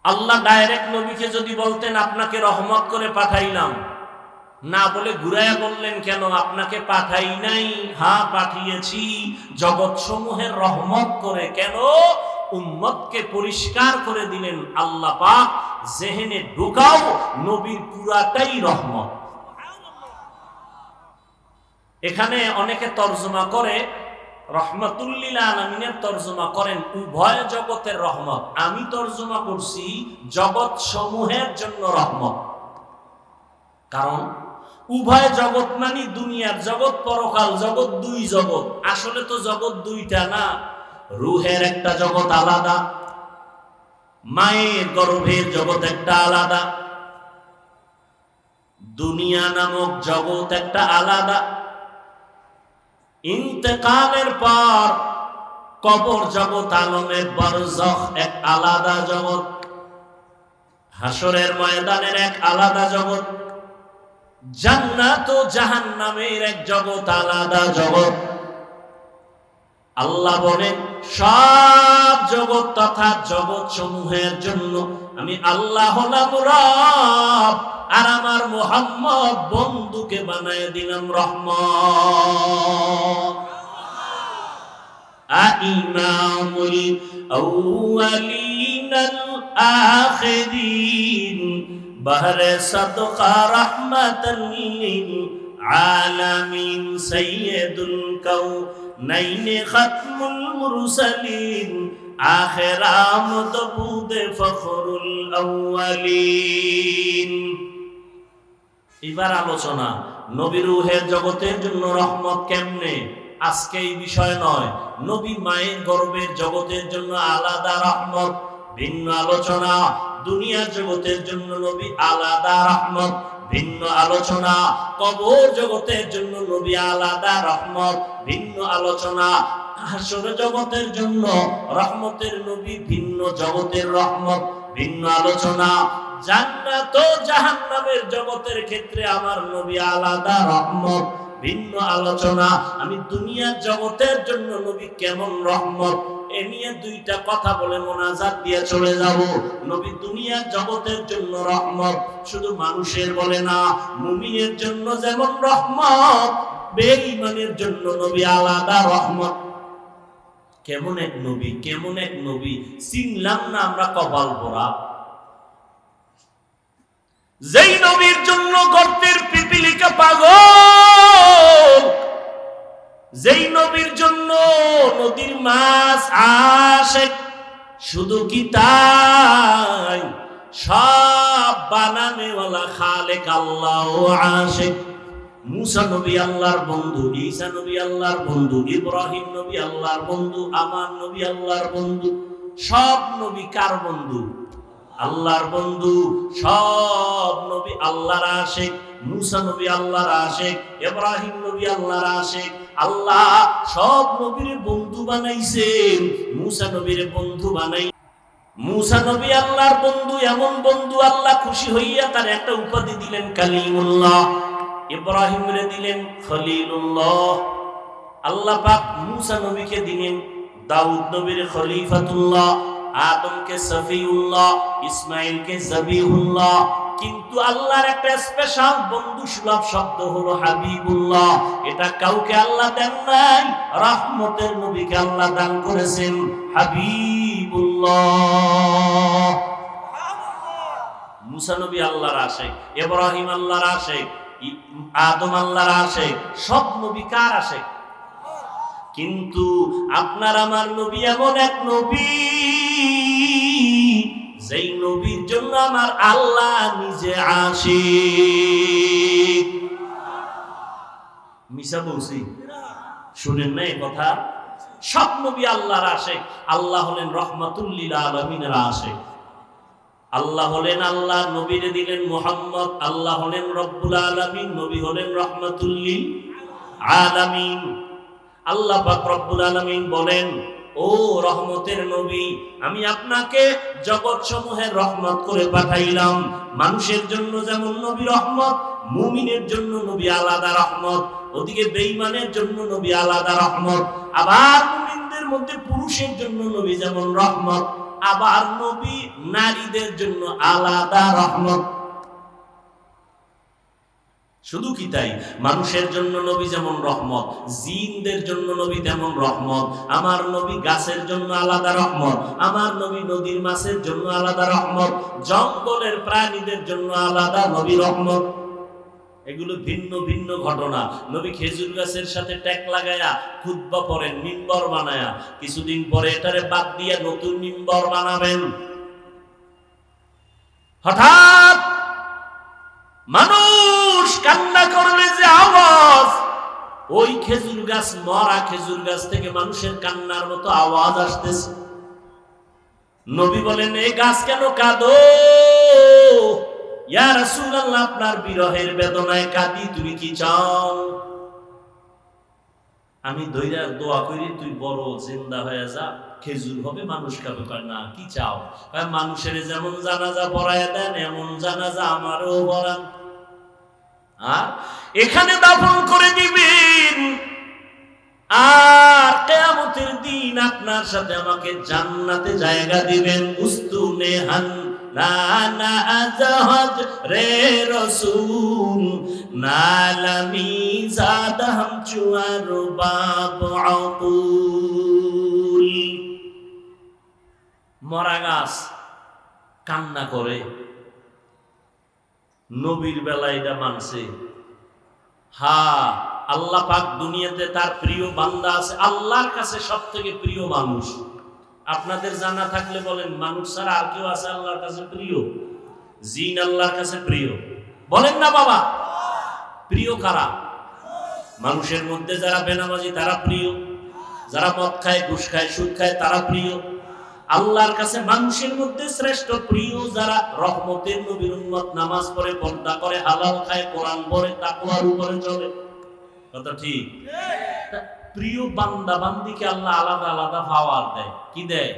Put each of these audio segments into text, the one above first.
আল্লাহ direct নবীকে যদি বলতেন আপনাকে রহমত করে পাঠাইলাম, না বলে ঘুরাইয়া বললেন কেন আপনাকে পাঠাই নাই, হ্যাঁ পাঠিয়েছি জগৎ সমূহের রহমত করে। কেন? উম্মতকে পরিষ্কার করে দিলেন আল্লাহ পাক, জেহেনে ঢোকাও নবীর পুরাটাই রহমত। এখানে অনেকে তর্জমা করে রহমাতুল্লিল আলামিনের তর্জমা করেন উভয় জগতের রহমত। আমি তর্জমা করছি জগৎ সমূহের জন্য রহমত। কারণ উভয় জগৎ মানে দুনিয়ার জগৎ, পরকাল জগৎ, দুই জগৎ। আসলে তো জগৎ দুইটা না, রুহের একটা জগৎ আলাদা, মায়ের গর্ভের জগৎ একটা আলাদা, দুনিয়া নামক জগৎ একটা আলাদা, ইন্তেকালের পর কবর জগৎ আলমের বরজখ এক আলাদা জগৎ, হাসরের ময়দানের এক আলাদা জগৎ, জান্নাত ও জাহান্নামের এক জগৎ আলাদা জগৎ। আল্লাহ বলেন সব জগৎ তথা জগৎ সমূহের জন্য আমি আল্লাহ হলাম রব, আর আমার মুহাম্মদ বন্ধুকে বানায় দিলাম রহমত। ইমামুল আউয়ালিন আল আখিরিন বহরে সাদকা রাহমাতাল লিল আলামিন সাইয়্যিদুল কাউনাইন খাতমুল মুরসালিন আখির আমদ বুদে ফখরুল আউয়ালিন। এবার আলোচনা নবী রূহের জগতের জন্য রহমত কেমনে, আজকে এই বিষয় নয়। নবী মায়ের গর্ভের জগতের জন্য আলাদা রহমত, ভিন্ন আলোচনা। দুনিয়ার জগতের জন্য নবী আলাদা রহমত, ভিন্ন আলোচনা। কবর জগতের জন্য নবী আলাদা রহমত, ভিন্ন আলোচনা। হাসর জগতের জন্য রহমতের নবী ভিন্ন জগতের রহমত, ভিন্ন আলোচনা। জান্নাত ও জাহান্নামের জগতের ক্ষেত্রে আমার নবী আলাদা রহমত, ভিন্ন আলোচনা। আমি দুনিয়ার জগতের জন্য নবী কেমন রহমত এ নিয়ে দুইটা কথা বলে মোনাজাত দিয়ে চলে যাব। নবী দুনিয়ার জগতের জন্য রহমত, শুধু মানুষের বলে না, মুমিনের জন্য যেমন রহমত, বেঈমানের জন্য নবী আলাদা রহমত। কেমন এক নবী, কেমন এক নবী, চিনলাম না আমরা কপাল পোড়া। যেই নবীর জন্য গর্তের পিপিলিকা পাগল, যেই নবীর জন্য নদীর মাছ আশিক, শুধু কি তাই, সব বানানেওয়ালা খালেক আল্লাহ আশিক। মুসা নবী আল্লাহর বন্ধু, ঈসা নবী আল্লাহর বন্ধু, ইব্রাহিম নবী আল্লাহর বন্ধু, আমার নবী আল্লাহর বন্ধু। সব নবী কার বন্ধু? আল্লাহর বন্ধু। সব নবী আল্লাহর আশিক। মুসা নবী আল্লাহর আশিক, ইব্রাহিম নবী আল্লাহর আশিক। আল্লাহ সব নবীর বন্ধু বানাইছেন, মুসা নবীর বন্ধু বানাই। মুসা নবী আল্লাহর বন্ধু, এমন বন্ধু আল্লাহ খুশি হইয়া তার একটা উপাধি দিলেন কালিমুল্লাহ। ইব্রাহিম রে দিলেন খলিলুল্লাহ। আল্লাহ পাক মুসা নবীকে দিলেন দাউদ নবীর খলিফাতুল্লাহ, আদমকে সফিউল্লাহ, ইসমাইলকে জবিহুল্লাহ। কিন্তু আল্লাহর একটা স্পেশাল বন্ধু সুলভ শব্দ হলো হাবিবুল্লাহ। এটা কাউকে আল্লাহ দেন নাই, রহমতের নবীকে আল্লাহ দান করেছেন হাবিবুল্লাহ। মুসা নবী আল্লাহর আশিক, ইব্রাহিম আল্লাহর আশিক, আদম আল্লাহর আশিক। সব নবী কার আশিক? কিন্তু আপনার আমার নবী এমন এক নবী, যেই নবীর জন্য আমার আল্লাহ নিজে আশিক। মিশা বলছি, শুনেন না এই কথা? সব নবী আল্লাহর আশিক। আল্লাহ হলেন রহমাতুল্লিল আলামিনের আশিক। আল্লাহ হলেন আল্লাহ, নবীরে দিলেন মুহাম্মদ। আল্লাহ হলেন রব্বুল আলামিন, নবী হলেন রহমাতুল্লিল আলামিন। আল্লাহ পাক রব্বুল আলামিন বলেন, ও রহমতের নবী, আমি আপনাকে জগৎ সমূহের রহমত করে পাঠাইলাম। মানুষের জন্য যেমন নবী রহমত, মুমিনের জন্য নবী আলাদা রহমত, ওদিকে বেঈমানের জন্য নবী আলাদা রহমত। আবার মুমিনদের মধ্যে পুরুষের জন্য নবী যেমন রহমত, আবার নবী নারীদের জন্য আলাদা রহমত। শুধু কি তাই, মানুষের জন্য নবী যেমন রহমত, জিনদের জন্য নবী তেমন রহমত। আমার নবী গাছের জন্য আলাদা রহমত, আমার নবী নদীর মাছের জন্য আলাদা রহমত, জঙ্গলের প্রাণীদের জন্য আলাদা নবী রহমত। এগুলো ভিন্ন ভিন্ন ঘটনা। নবী খেজুর গাছের সাথে ট্যাক লাগায়া খুতবা পড়েন, মিম্বর বানায়া, কিছুদিন পরে এটারে বাদ দিয়ে নতুন মিম্বর বানাবেন। হঠাৎ মানুষ কান্না করবে যে আওয়াজ, ওই খেজুর গাছ, মরা খেজুর গাছ থেকে মানুষের কান্নার মতো আওয়াজ আসতেছে। নবী বলেন, এই গাছ কেন কাঁদো? ইয়া রাসূলুল্লাহ, আপনার বিরহের বেদনায় কাঁদি, তুমি কি চাও? আমি দইরা দোয়া করি তুই বড় জিন্দা হয়ে যা, খেজুর হবে, মানুষ খাবে। কয় না, কি চাও? কয় মানুষের যেমন জানাজা পড়ায় দেন, এমন জানাজা আমারও পড়ান, আর এখানে দাফন করে দিবেন, আর কিয়ামতের দিন আপনার সাথে আমাকে জান্নাতে জায়গা দিবেন। উস্তুনে হান নানা আজহাজ রে রসুল নালামি জাদাহম চুয়ার বাব আকুল। মরা গাছ কান্না করে, নবীর বেলায় এটা মানছে। আল্লাহ পাক দুনিয়াতে তার প্রিয় বান্দা আছে, আল্লাহর কাছে সব থেকে প্রিয় মানুষ। আপনাদের জানা থাকলে বলেন, মানুষ ছাড়া আর কেউ আছে আল্লাহর কাছে প্রিয়? জিন আল্লাহর কাছে প্রিয়? বলেন না বাবা, প্রিয় কারা? মানুষের মধ্যে যারা বেনামাজি তারা প্রিয়, যারা মদ খায়, ঘুষ খায়, সুদ খায় তারা প্রিয়। আল্লাহর কাছে মানুষের মধ্যে শ্রেষ্ঠ প্রিয় যারা রহমতের নবীর উম্মত, নামাজ পড়ে, পর্দা করে, হালাল খায়, কোরআন পড়ে, তাকওয়ার উপরে চলে। কথা ঠিক? প্রিয় বান্দা বান্দিকে আল্লাহ আলাদা আলাদা পাওয়ার দেয়। কি দেয়?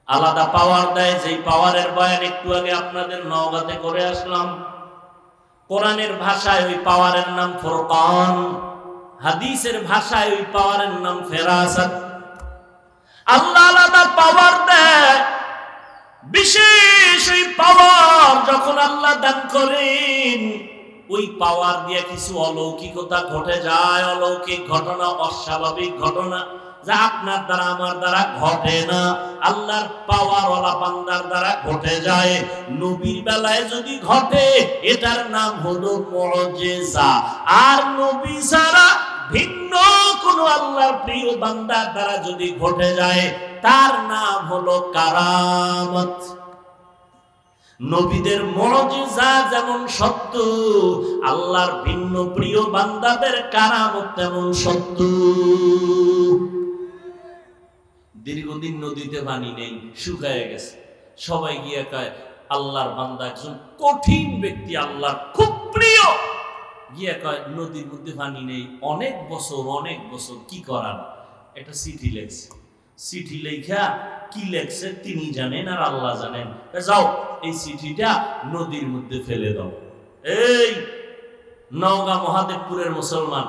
আলাদা পাওয়ার দেয়। যেই পাওয়ারের বয়ান একটু আগে আপনাদের নওগাঁতে করে আসলাম। কোরআনের ভাষায় ওই পাওয়ারের নাম ফুরকান, হাদিসের ভাষায় ওই পাওয়ারের নাম ফেরাসাত। আল্লাহ আলাদা পাওয়ার দেয়। বিশেষ ওই পাওয়ার যখন আল্লাহ দান করেন, ওই পাওয়ার দিয়ে কিছু অলৌকিকতা ঘটে যায়। অলৌকিক ঘটনা, অস্বাভাবিক ঘটনা যা আপনার দ্বারা আমার দ্বারা ঘটে না, আল্লাহর পাওয়ার ওয়ালা বান্দার দ্বারা ঘটে যায়। নবীর বেলায় যদি ঘটে, এটার নাম হলো মুজিজা। আর নবী ছাড়া ভিন্ন কোন আল্লাহর প্রিয় বান্দার দ্বারা যদি ঘটে যায়, তার নাম হলো কারামত। নবীদের মুজিজা যেমন সত্য, আল্লাহর ভিন্ন প্রিয় বান্দাদের কারামত তেমন সত্য। দীর্ঘদিন নদীতে পানি নেই, শুকায় গেছে। সবাই গিয়ে কয়, আল্লাহর বান্দা একজন কঠিন ব্যক্তি, আল্লাহর খুব প্রিয়, গিয়ে কয় নদীর মধ্যে পানি নেই, অনেক বছর কি করার? একটা চিঠি লেখছে। চিঠি লেখা কি লেখছে তিনি জানেন আর আল্লাহ জানেন। যাও, এই চিঠিটা নদীর মধ্যে ফেলে দাও। এই নওগাঁ মহাদেবপুরের মুসলমান,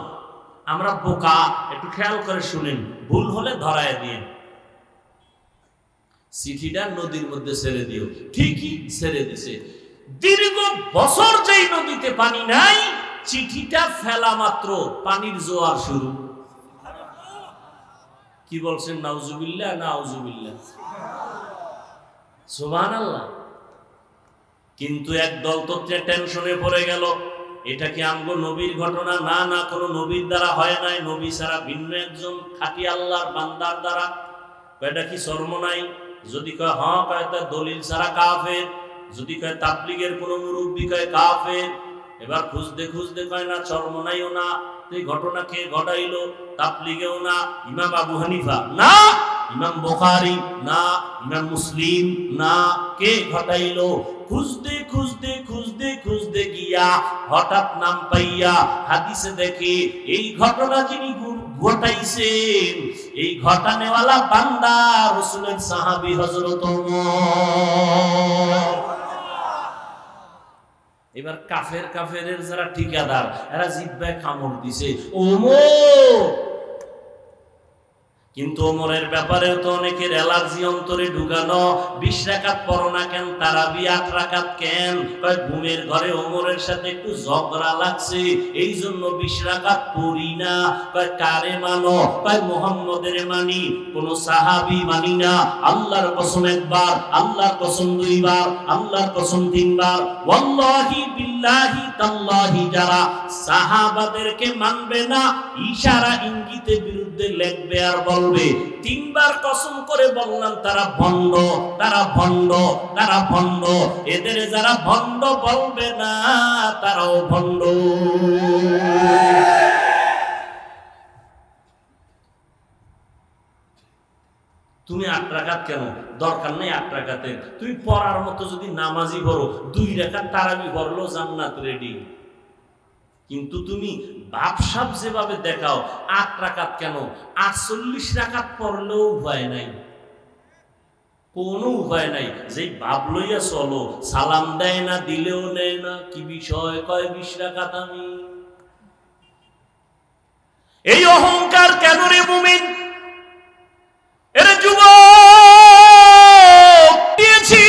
আমরা বোকা, একটু খেয়াল করে শুনেন, ভুল হলে ধরায় দিয়ে চিঠিটা নদীর মধ্যে ছেড়ে দিও। ঠিকই ছেড়ে দিছে। দীর্ঘ বছর যেই নদীতে পানি নাই, চিঠিটা ফেলা মাত্র পানির জোয়ার শুরু। কি বলছেন? নাউজুবিল্লাহ, নাউজুবিল্লাহ, সুবহানাল্লাহ। কিন্তু একদল তো টেনশনে পড়ে গেল, এটা কি আমগো নবীর ঘটনা? না না, কোনো নবীর দ্বারা হয় নাই, নবী ছাড়া ভিন্ন একজন খাঁটি আল্লাহর বান্দার দ্বারা। এটা কি শর্ম নাই? যদি কয় হ্যাঁ, কয় তার দলিল ছাড়া কাফের। যদি কয় তাবলীগের কোনো মুরব্বী, কয় কাফের। এবার খুঁজতে খুঁজতে কয় না, শর্ম নাইও না। এই ঘটনা কে ঘটাইলো? তাবলীগেও না, ইমাম আবু হানিফা না, ইমাম বুখারী না, ইমাম মুসলিম না, কে ঘটাইলো? খুঁজতে খুঁজতে খুঁজতে খুঁজতে গিয়া হঠাৎ নাম পাইয়া হাদিসে দেখে এই ঘটনা যিনি ঘটাইছেন, এই ঘটানেওয়ালা বান্দা রাসূলের সাহাবী হযরত ওমর। এবার কাফেরের যারা ঠিকাদার, এরা জিহ্বায় কামড় দিছে, ওমর কিন্তু ওমরের ব্যাপারেও তো অনেকের অ্যালার্জি অন্তরে ঢুকানো। 20 রাকাত পড়ো না কেন, তারাবি 8 রাকাত কেন? কয় ঘুমের ঘরে ওমরের সাথে একটু ঝগড়া লাগছে, এই জন্য 20 রাকাত পড়ি না। কয় কারে মানো? কয় মুহাম্মদের মানি, কোন সাহাবী মানি না। আল্লাহর কসম একবার, আল্লাহর কসম দুইবার, আল্লাহর কসম তিনবার। ওয়াল্লাহি বিল্লাহি তাল্লাহি, যারা সাহাবাদেরকে মানবে না, ইশারা ইঙ্গিতে বিরুদ্ধে লেখবে আর বলবে, 3 বার কসম করে বললাম তারা ভণ্ড, তারা ভণ্ড, তারা ভণ্ড। এদের যারা ভণ্ড বলবে না, তারাও ভণ্ড। তুমি 8 রাকাত কেন? দরকার নেই 8 রাকাতের। তুমি পড়ার মতো যদি নামাজি পড়ো, 2 রাকাত তারাবি পড়লো জান্নাত রেডি। কিন্তু তুমি ভাবসাব যেভাবে দেখাও, 8 রাকাত কেন, 48 রাকাত পড়লেও উপায় নাই, কোনো উপায় নাই। যেই ভাব লইয়া চলো, সালাম দেয় না, দিলেও নেয় না, কি বিষয়? কয় 20 রাকাত আমি। এই অহংকার কেন রে মুমিন? এরে যুবক দিয়েছি,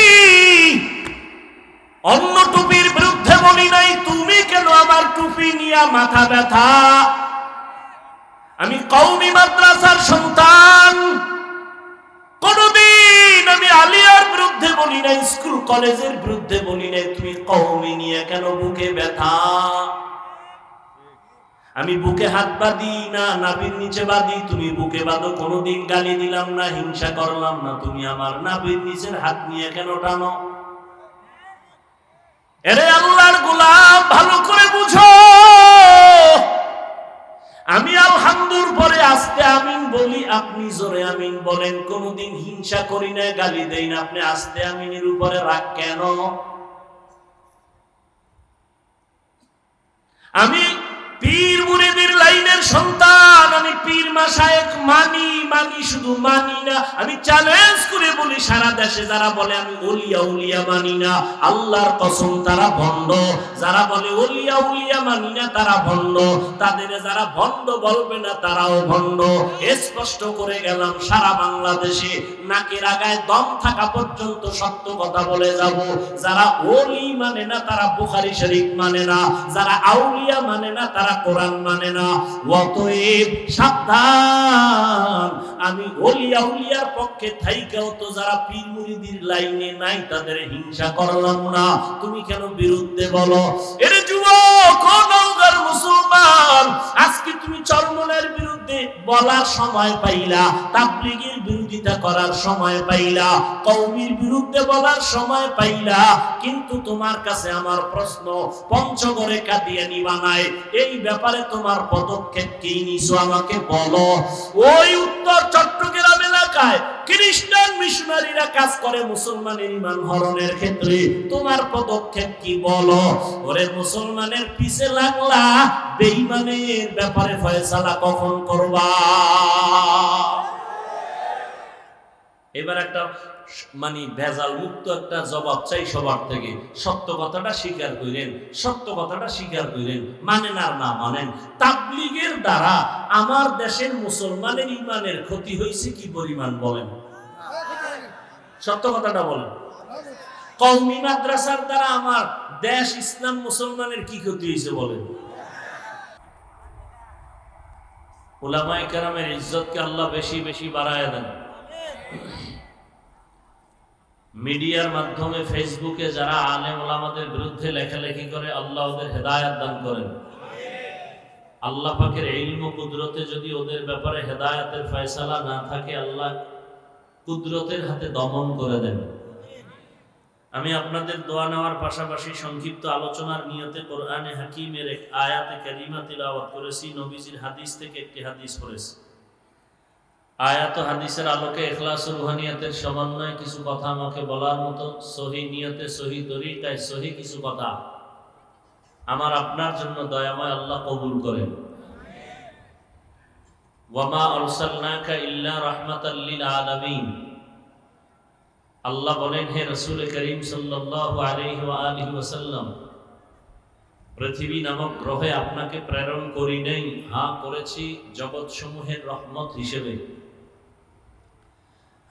অন্য টুপির বিরুদ্ধে বলি নাই, তুমি কেন আমার টুপি নিয়ে মাথা ব্যথা? আমি কওমি মাদ্রাসার সন্তান, কোনদিন আমি আলিয়ার বিরুদ্ধে বলি নাই, স্কুল কলেজের বিরুদ্ধে বলি নাই, তুমি কওমি নিয়ে কেন বুকে ব্যথা? আমি বুকে হাত বাঁধি না, নাভির নিচে বাঁধি, তুমি বুকে বাঁধো। কোনদিন গালি দিলাম না, হিংসা করলাম না, তুমি আমার নাভির নিচের হাত নিয়ে কেন টানো? এরে আল্লাহর গোলাম, ভালো করে বুঝো, আমি আলহামদুর পরে আস্তে আমিন বলি, আপনি জোরে আমিন বলেন। কোনদিন হিংসা করি না, গালি দেই না, আপনি আস্তে আমিনের উপরে রাগ কেন? আমি পীর মুরিদের লাইনের সন্তান, আমি পীর মাশায়েখ মানি, শুধু মানি না, আমি চ্যালেঞ্জ করে বলি, সারা দেশে যারা বলে আমি ওলিয়া উলিয়া মানি না, আল্লাহর কসম তারা ভণ্ড। যারা বলে ওলিয়া উলিয়া মানি না, তারা ভণ্ড। তাদের যারা ভণ্ড বলবে না, তারাও ভণ্ড। স্পষ্ট করে গেলাম, সারা বাংলাদেশে নাকের আগায় দম থাকা পর্যন্ত সত্য কথা বলে যাব। যারা ওলি মানে না, তারা বুখারী শরীফ মানে না। যারা আউলিয়া মানে না, তারা কোরআন মানে না। অতএব সাবধান, আমি ওলিয়া উলিয়ার পক্ষে থাইকাও তো যারা পীর মুরিদির লাইনে নাই, তাদের হিংসা করলাম না, তুমি কেন বিরুদ্ধে বলো? এর যুবক ও নওগাঁর মুসলমান, আজকে তুমি চরমনের বিরুদ্ধে বলার সময় পাইলা, তাবলীগের বিরোধিতা করার সময় পাইলা, কওমির বিরুদ্ধে বলার সময় পাইলা, কিন্তু তোমার কাছে আমার প্রশ্ন, পঞ্চগড়ে কাদিয়ানি বানায়, এই ব্যাপারে তোমার পদক্ষেপ কি নিছো আমাকে বলো। ওই উত্তর চট্টগ্রাম এলাকায় খ্রিস্টান মিশনারিরা কাজ করে মুসলমানের ঈমান হরণের ক্ষেত্রে, তোমার পদক্ষেপ কি বলো? ওরে মুসলমানের পিছে লাগলা, বেঈমানের ব্যাপারে ফয়সালা কখন করবা? এবার একটা ভেজাল মুক্ত একটা জবাব চাই সবার থেকে। সত্য কথাটা স্বীকার করেন, সত্য কথাটা স্বীকার করেন, মানেন আর না মানেন। তাবলীগের দ্বারা আমার দেশের মুসলমানের ঈমানের ক্ষতি হয়েছে কি পরিমাণ বলেন? সত্য কথাটা বলেন। কওমি মাদ্রাসার দ্বারা আমার দেশ ইসলাম মুসলমানের কি ক্ষতি হয়েছে বলেন? উলামায়ে কেরামের ইজ্জতকে আল্লাহ বেশি বেশি বাড়ায় দেন। মিডিয়ার মাধ্যমে ফেসবুকে যারা আলেম ওলামাদের বিরুদ্ধে লেখালেখি করে, আল্লাহ ওদের হেদায়েত দান করেন। আল্লাহ পাকের ইলম ও কুদরতে যদি ওদের ব্যাপারে হেদায়েতের ফয়সালা না থাকে, আল্লাহ কুদরতের হাতে দমন করে দেন। আমি আপনাদের দোয়া নেওয়ার পাশাপাশি সংক্ষিপ্ত আলোচনার নিয়তে কোরআনে হাকিমের এক আয়াতে কারিমা তিলাওয়াত করেছি, নবীজির হাদিস থেকে একটি হাদিস পড়েছি। আয়াত ও হাদিসের আলোকে ইখলাস ও রুহানিয়াতের সমন্বয়ে কিছু কথা আমাকে বলার মতো, সহি নিয়তে, সহি তরিকায়, সহি কিছু কথা আমার আপনার জন্য দয়াময় আল্লাহ কবুল করেন। ওয়ামা আরসালনাকা ইল্লা রাহমাতাল লিল আলামিন। আল্লাহ বলেন, হে রাসূল করিম সাল্লাল্লাহু আলাইহি ওয়া আলিহি ওয়াসাল্লাম, পৃথিবী নামক গ্রহে আপনাকে প্রেরণ করি নাই, হ্যাঁ করেছি জগৎসমূহের রহমত হিসেবে।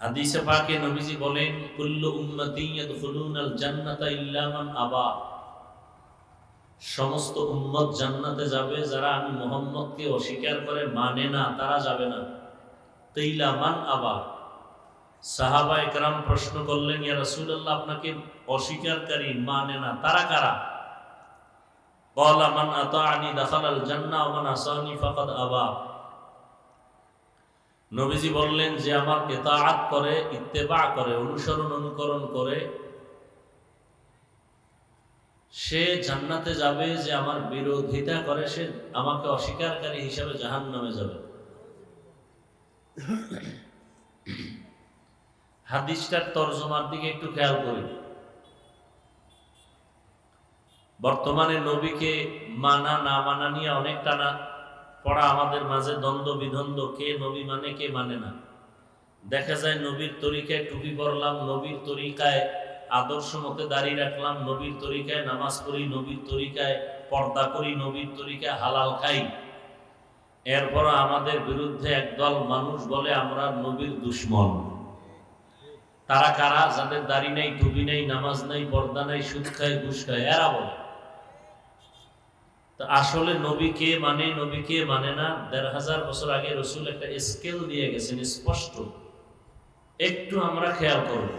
হাদিসে পাকে নবীজি বলেন, কুল্লু উম্মতি ইয়াদখুলুনাল জান্নাতা ইল্লা মান আবা, সমস্ত উম্মত জান্নাতে যাবে, যারা আমি মুহাম্মদকে অস্বীকার করে, মানে না, তারা যাবে না। তেইলা মান আবা। সাহাবা একরাম প্রশ্ন করলেন, ইয়া রাসূলুল্লাহ, আপনাকে অস্বীকারকারী, মানে না, তারা কারা? ক্বালা মান আতাআনি দাখালাল জান্নাহ ওয়া মান আসানি ফাকাদ আবা। নবীজি বললেন, যে আমার ইতাআত করে, ইত্তেবা করে, অনুসরণ অনুকরণ করে, সে জান্নাতে যাবে, যে আমার বিরোধিতা করে, সে আমাকে অস্বীকারকারী হিসাবে জাহান্নামে যাবে। হাদিসটার তরজমার দিকে একটু খেয়াল করি। বর্তমানে নবীকে মানা না মানা নিয়ে অনেক টানা পড়া আমাদের মাঝে, দ্বন্দ্ব বিদ্বন্দ্ব, কে নবী মানে কে মানে না। দেখা যায় নবীর তরিকায় টুপি পরলাম, নবীর তরিকায় আদর্শ মতে দাড়ি রাখলাম, নবীর তরিকায় নামাজ পড়ি, নবীর তরিকায় পর্দা করি, নবীর তরিকায় হালাল খাই। এরপর আমাদের বিরুদ্ধে একদল মানুষ বলে আমরা নবীর দুশমন। তারা কারা? যাদের দাড়ি নেই, টুপি নেই, নামাজ নেই, পর্দা নেই, সুদ খায়, ঘুষ খায়, এরা বলে। আসলে নবী কে মানে, নবী কে মানে না, ১৫০০ বছর আগে রসুল একটা স্কেল দিয়ে গেছেন স্পষ্ট। একটু আমরা খেয়াল করব।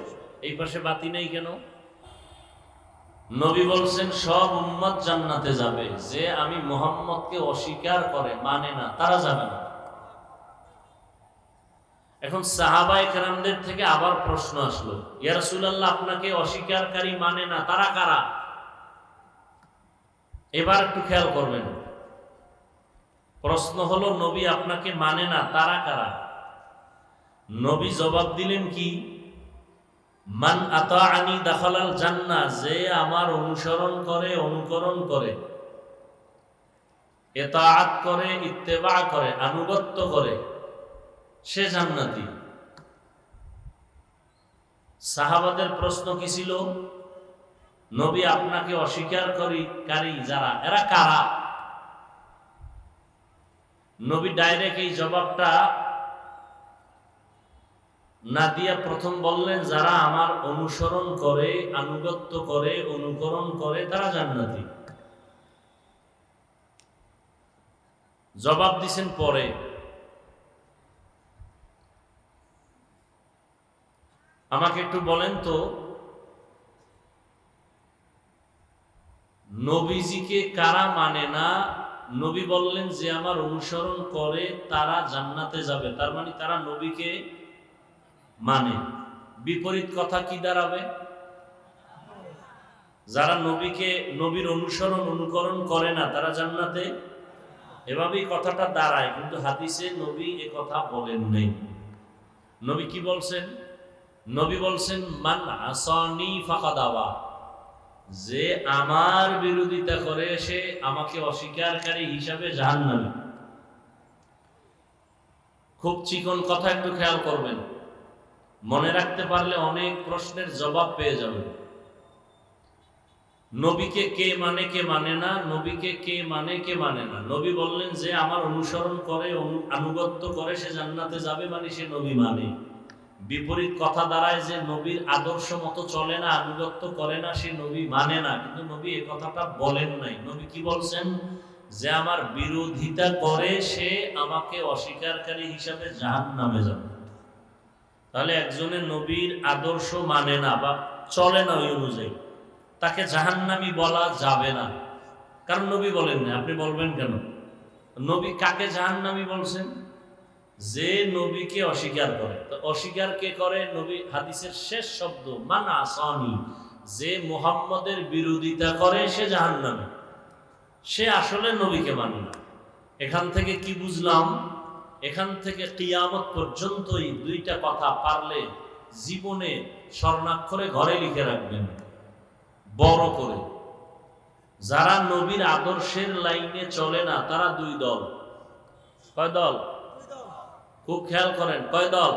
এই পাশে বাতি নেই কেন? নবী বলছেন সব উম্মত জান্নাতে যাবে, যে আমি মুহাম্মদকে অস্বীকার করে, মানে না, তারা যাবে না। এখন সাহাবায়ে কেরামদের থেকে আবার প্রশ্ন আসলো, ইয়া রাসূলুল্লাহ, আপনাকে অস্বীকারকারী, মানে না, তারা কারা? এবার একটু খেয়াল করবেন। প্রশ্ন হলো, নবী আপনাকে মানে না, তারা কারা? নবী জবাব দিলেন কি? মান আতাআনি দাখালাল জান্নাহ, যে আমার অনুসরণ করে, অনুকরণ করে, ইতাআত করে, ইত্তেবা করে, আনুগত্য করে, সে জান্নাতি। সাহাবাদের প্রশ্ন কি ছিল? নবী আপনাকে অস্বীকারী যারা, এরা কারা? নবী ডাইরেক্ট এই জবাবটা না দিয়া প্রথম বললেন, যারা আমার অনুসরণ করে, আনুগত্য করে, অনুকরণ করে, তারা জান্নাতি। জবাব দিছেন পরে। আমাকে একটু বলেন তো, নবীজিকে কারা মানে না? নবী বললেন, যে আমার অনুসরণ করে, তারা জান্নাতে যাবে, তার মানে তারা নবীকে মানে। বিপরীত কথা কি দাঁড়াবে? যারা নবীর অনুসরণ অনুকরণ করে না, তারা জান্নাতে। এভাবেই কথাটা দাঁড়ায়, কিন্তু হাদিসে নবী এ কথা বলেন নাই। নবী কি বলছেন? নবী বলছেন, মান আসানি ফাকাদ আবা, যে আমার বিরোধিতা করে, সে আমাকে অস্বীকারকারী হিসাবে জাহান্নামী। খুব চিকন কথা, একটু খেয়াল করবেন। মনে রাখতে পারলে অনেক প্রশ্নের জবাব পেয়ে যাবেন। নবীকে কে মানে, কে মানে না, নবীকে কে মানে, কে মানে না। নবী বললেন, যে আমার অনুসরণ করে, আনুগত্য করে, সে জান্নাতে যাবে, মানে সে নবী মানে। বিপরীত কথা দাঁড়ায়, যে নবীর আদর্শ মতো চলে না, আনুগত্য করে না, সে নবী মানে না। কিন্তু নবী এ কথাটা বলেন নাই। নবী কি বলছেন? যে আমার বিরোধিতা করে, সে আমাকে অস্বীকারকারী হিসাবে জাহান্নামে যাবে। তাহলে একজনের নবীর আদর্শ মানে না বা চলে না ওই অনুযায়ী, তাকে জাহান্নামী বলা যাবে না, কারণ নবী বলেন না। আপনি বলবেন কেন? নবী কাকে জাহান্নামী বলছেন? যে নবীকে অস্বীকার করে। তো অস্বীকার কে করে? নবী হাদিসের শেষ শব্দ মান আসানি, যে মুহাম্মদের বিরোধিতা করে, সে জাহান্নামী। সে আসলে নবীকে মানে না। এখান থেকে কি বুঝলাম? এখান থেকে কিয়ামত পর্যন্তই দুইটা কথা পারলে জীবনে স্বর্ণাক্ষরে ঘরে লিখে রাখবেন, বড় করে। যারা নবীর আদর্শের লাইনে চলে না, তারা দুই দল। কয় দল? খুব খেয়াল করেন, কয় দল?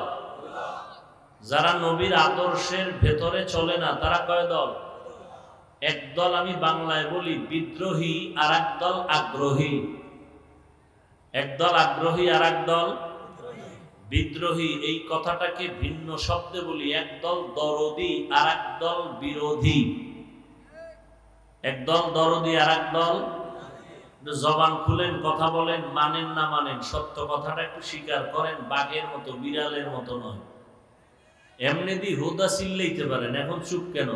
যারা নবীর আদর্শের ভেতরে চলে না, তারা কয় দল? একদল আমি বাংলায় বলি বিদ্রোহী, আর একদল আগ্রহী। একদল আগ্রহী, আর একদল বিদ্রোহী এই কথাটাকে ভিন্ন শব্দে বলি, একদল দরদি আর একদল বিরোধী। একদল দরদি আর একদল, জবান খুলেন, কথা বলেন, মানেন না মানেন, সত্য কথাটা একটু স্বীকার করেন, বাঘের মতো বিড়ালের মতো নয়। এমনি দি হুদা চিল্লাইতে পারেন, এখন চুপ কেন?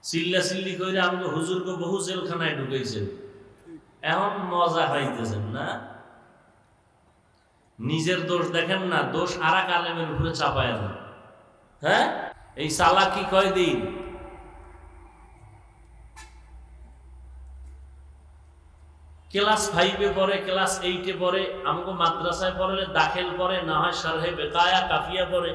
চিল্লা চিল্লি করে আমাকে হুজুরকে বহু জেলখানায় ঢুকেছেন, এখন মজা পাইতেছেন না? নিজের দোষ দেখেন না, দোষ আর এক আলেমের উপরে চাপায় না। হ্যাঁ, এই চালাকি কয়দিন? ক্লাস 5-এ পড়ে, ক্লাস 8-এ পড়ে, আমাকে মাদ্রাসায় পড়লে দাখিল পড়ে, না হয় শারহে বেকায়া কাফিয়া পড়ে।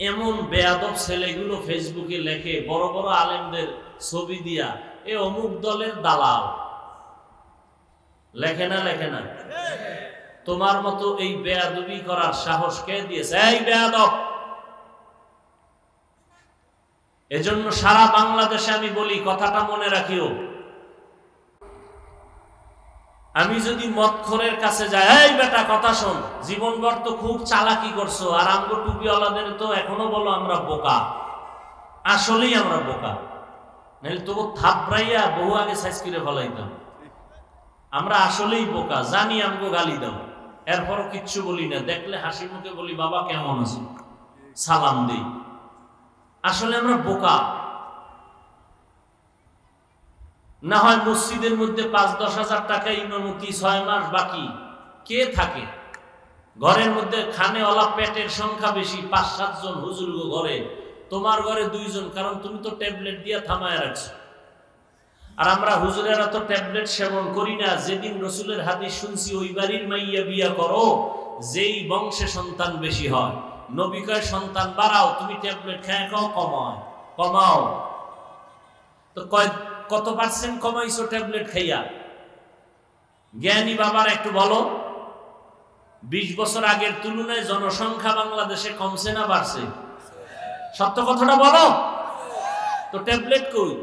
এমন বেয়াদব ছেলেগুলো ফেসবুকে লেখে বড় বড় আলেমদের ছবি দিয়া, এ অমুক দলের দালাল। লেখে না? লেখে না? তোমার মতো এই বেয়াদবি করার সাহস কে দিয়েছে? এই বেয়াদব! এজন্য সারা বাংলাদেশে আমি বলি, কথাটা মনে রাখিও, আমি যদি মদখোরের কাছে যাই, এই বেটা কথা শোন, জীবনভর তো খুব চালাকি করছো, আর আমগো টুপিওয়ালাদের তো এখনো বলো আমরা বোকা। আসলেই আমরা বোকা, নাহলে তবু থাপড়াইয়া বহু আগে সাইজ করে ফলাইতাম। আমরা আসলেই বোকা, জানি আমগো গালি দাও, এরপরও কিচ্ছু বলি না। দেখলে হাসি মুখে বলি বাবা কেমন আছো, সালাম দিই। আসলে আমরা বোকা। না হয় মসজিদের মধ্যে 5-10 হাজার টাকা ইমামতি, 6 মাস বাকি, কে থাকে? ঘরের মধ্যে খানেওয়ালা পেটের সংখ্যা বেশি, 5-7 জন হুজুর ঘরে, তোমার ঘরে 2 জন, কারণ তুমি তো ট্যাবলেট দিয়ে থামায় রাখছো। আর আমরা হুজুরেরা তো ট্যাবলেট সেবন করি না। যেদিন রসুলের হাদিস শুনছি, ওই বাড়ির মাইয়া বিয়া করো যেই বংশে সন্তান বেশি হয়। নবী কয় সন্তান বাড়াও, তুমি ট্যাবলেট খেয়ে খাও, কমাও। তো কত পার্সেন্ট কমাইছো ট্যাবলেট খাইয়া? জ্ঞানী বাবার একটু বলো, 20 বছর আগের তুলনায় জনসংখ্যা বাংলাদেশে কমছে না বাড়ছে? সত্য কথাটা বলো তো। ট্যাবলেট কই?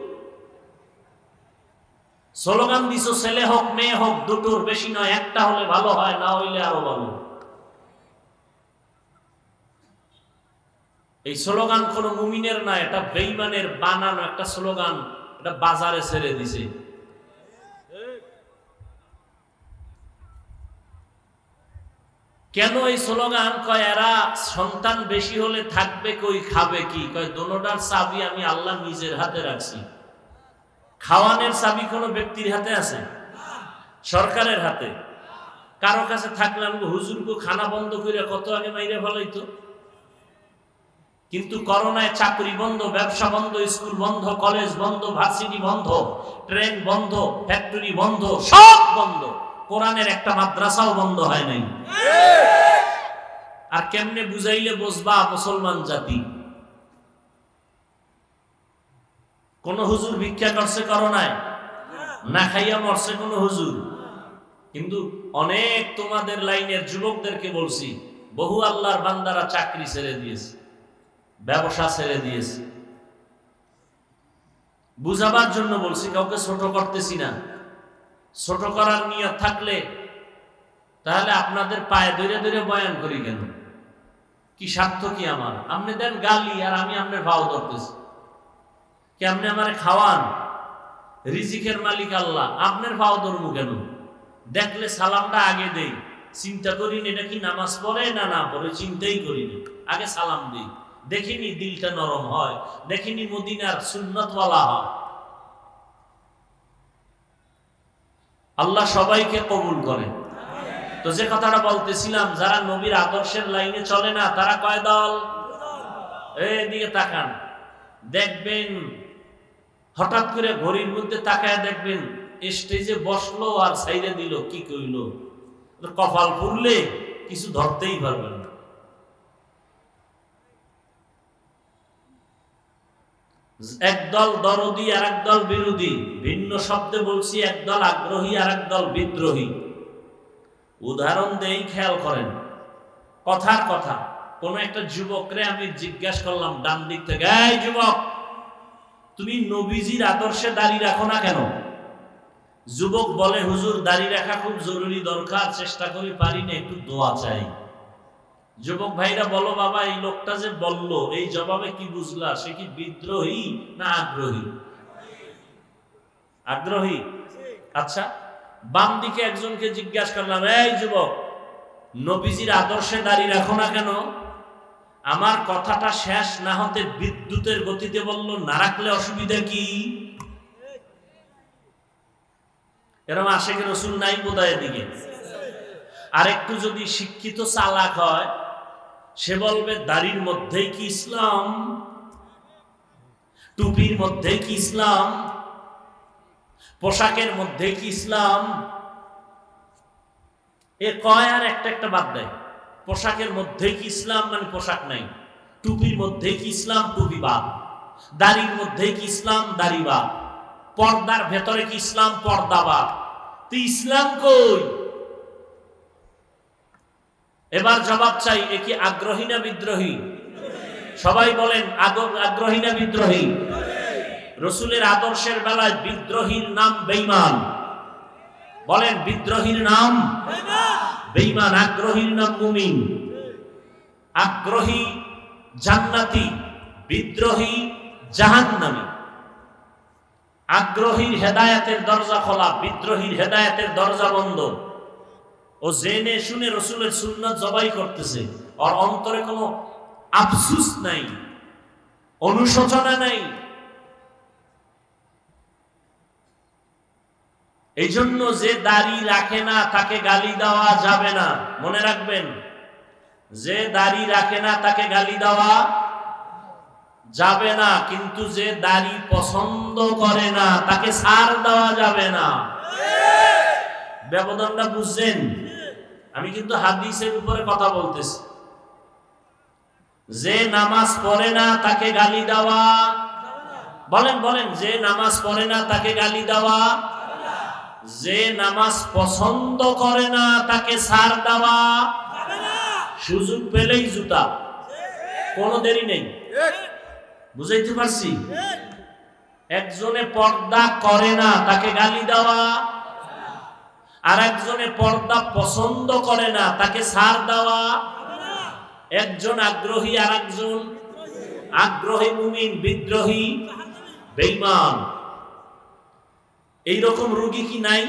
স্লোগান দিছো ছেলে হোক মেয়ে হোক দুটোর বেশি নয়, একটা হলে ভালো হয়, না হইলে আরো ভালো। এই স্লোগান কোন মুমিনের না, এটা বেঈমানের বানানো একটা স্লোগান, এটা বাজারে ছেড়ে দিছে। কেন এই স্লোগান? কয় এরা সন্তান বেশি হলে থাকবে কই, খাবে কি? কয় দোনোটার চাবি আমি আল্লাহ নিজের হাতে রাখছি। খাওয়ানোর চাবি কোনো ব্যক্তির হাতে আছে? সরকারের হাতে। কারো কাছে থাকলে আমি হুজুরকে খানা বন্ধ করে কত আগে মাইরে ফেলাইতো। কিন্তু করোনায় চাকরি বন্ধ, ব্যবসা বন্ধ, স্কুল বন্ধ, কলেজ বন্ধ, ভার্সিটি বন্ধ, ট্রেন বন্ধ, ফ্যাক্টরি বন্ধ, সব বন্ধ। কোরআনের একটা মাদ্রাসাও বন্ধ হয় নাই। আর কেমনে বুঝাইলে বুঝবা মুসলমান জাতি? কোন হুজুর ভিক্ষা করছে করোনায়? না খাইয়া মরছে কোন হুজুর? কিন্তু অনেক তোমাদের লাইনের যুবকদেরকে বলছি, বহু আল্লাহর বান্দারা চাকরি ছেড়ে দিয়েছে, ব্যবসা ছেড়ে দিয়েছে। বুঝাবার জন্য বলছি, কাউকে ছোট করতেছি না। ছোট করার নিয়ত থাকলে তাহলে আপনাদের পায়ে ধরে ধরে বয়ান করি কেন? কি স্বার্থ কি আমার? আপনি দেন গালি আর আমি আপনার ভাও ধরতেছি। কেমনে আমার খাওয়ান? রিজিকের মালিক আল্লাহ, আপনার ভাও ধরবো কেন? দেখলে সালামটা আগে দেই, চিন্তা করি এটা কি নামাজ পড়ে না পড়ে, চিন্তাই করি না, আগে সালাম দিই। দেখিনি দিলটা নরম হয়, দেখিনি মদিনার সুন্নতওয়ালা হয়। আল্লাহ সবাইকে কবুল করেন। তো যে কথাটা বলতেছিলাম, যারা নবীর আদর্শের লাইনে চলে না তারা কয় দল? এইদিকে তাকান, দেখবেন হঠাৎ করে ঘড়ির মধ্যে তাকায় দেখবেন স্টেজে বসলো আর সাইডে দিল, কি কইল? কপাল পুরলে কিছু ধরতেই পারবেন না। একদল দরদি আর একদল বিরোধী, ভিন্ন শব্দে বলছি, একদল আগ্রহী আর একদল বিদ্রোহী। উদাহরণ দেই, খেয়াল করেন। কথার কথা, কোন একটা যুবকরে আমি জিজ্ঞাসা করলাম ডান দিক থেকে, এই যুবক তুমি নবীজির আদর্শে দাড়ি রাখো না কেন? যুবক বলে, হুজুর দাড়ি রাখা খুব জরুরি দরকার, চেষ্টা করি পারি না, একটু দোয়া চাই। যুবক ভাইরা বলো বাবা, এই লোকটা যে বলল, এই জবাবে কি বুঝলা? সে কি বিদ্রোহী না আগ্রহী? আগ্রহী। আচ্ছা, বাম দিকে একজনকে জিজ্ঞাসা করলাম, এই যুবক, নবীজির আদর্শে দাঁড়িয়ে রাখো না কেন? আমার কথাটা শেষ না হতে বিদ্যুতের গতিতে বলল, না রাখলে অসুবিধা কি? এরকম আশেখ রসুল নাই বোধহয় দিকে। আর একটু যদি শিক্ষিত চালাক হয়, সে বলবে দাড়ির মধ্যেই কি ইসলাম? টুপির মধ্যেই কি ইসলাম? পোশাকের মধ্যে কি ইসলাম? এ কয় আর একটা একটা বাদ দেয়। পোশাকের মধ্যে কি ইসলাম, মানে পোশাক নাই। টুপির মধ্যে কি ইসলাম, টুপি বাদ। দাড়ির মধ্যে কি ইসলাম, দাড়ি বাদ। পর্দার ভেতরে কি ইসলাম, পর্দা বাদ। তো ইসলাম কই? এবার জবাব চাই, এ কি আগ্রহী না বিদ্রোহী? সবাই বলেন, আগ্রহী না বিদ্রোহী? রসুলের আদর্শের বেলায় বিদ্রোহীর নাম বেঈমান। বলেন, বিদ্রোহীর নাম বেঈমান, আগ্রহীর নাম মুমিন। আগ্রহী জান্নাতি, বিদ্রোহী জাহান্নামী। আগ্রহীর হেদায়েতের দরজা খোলা, বিদ্রোহীর হেদায়েতের দরজা বন্ধ। ও জেনে শুনে রসুলের সুন্নাত জবাই করতেছে, ওর অন্তরে কোনো আফসুস নাই, অনুশোচনা নাই। এই জন্য যে দাড়ি রাখে না তাকে গালি দেওয়া যাবে না, মনে রাখবেন। যে দাড়ি রাখে না তাকে গালি দেওয়া যাবে না, কিন্তু যে দাড়ি পছন্দ করে না তাকে ছাড় দেওয়া যাবে না। ব্যবধানটা বুঝছেন? আমি কিন্তু হাদিসের উপরে কথা বলতেছি। যে নামাজ পড়ে না তাকে গালি দেওয়া, বলেন বলেন, যে নামাজ পড়ে না তাকে গালি দেওয়া, যে নামাজ পছন্দ করে না তাকে ছাড় দেওয়া, সুযোগ পেলেই জুতা, কোনো দেরি নেই। বুঝাইতে পারছি? একজনে পর্দা করে না তাকে গালি দেওয়া, আর একজনে পর্দা পছন্দ করে না তাকে ছাড় দেওয়া। একজন আগ্রহী আর একজন আগ্রহী মুমিন, বিদ্রোহী বেঈমান। এইরকম রোগী কি নাই?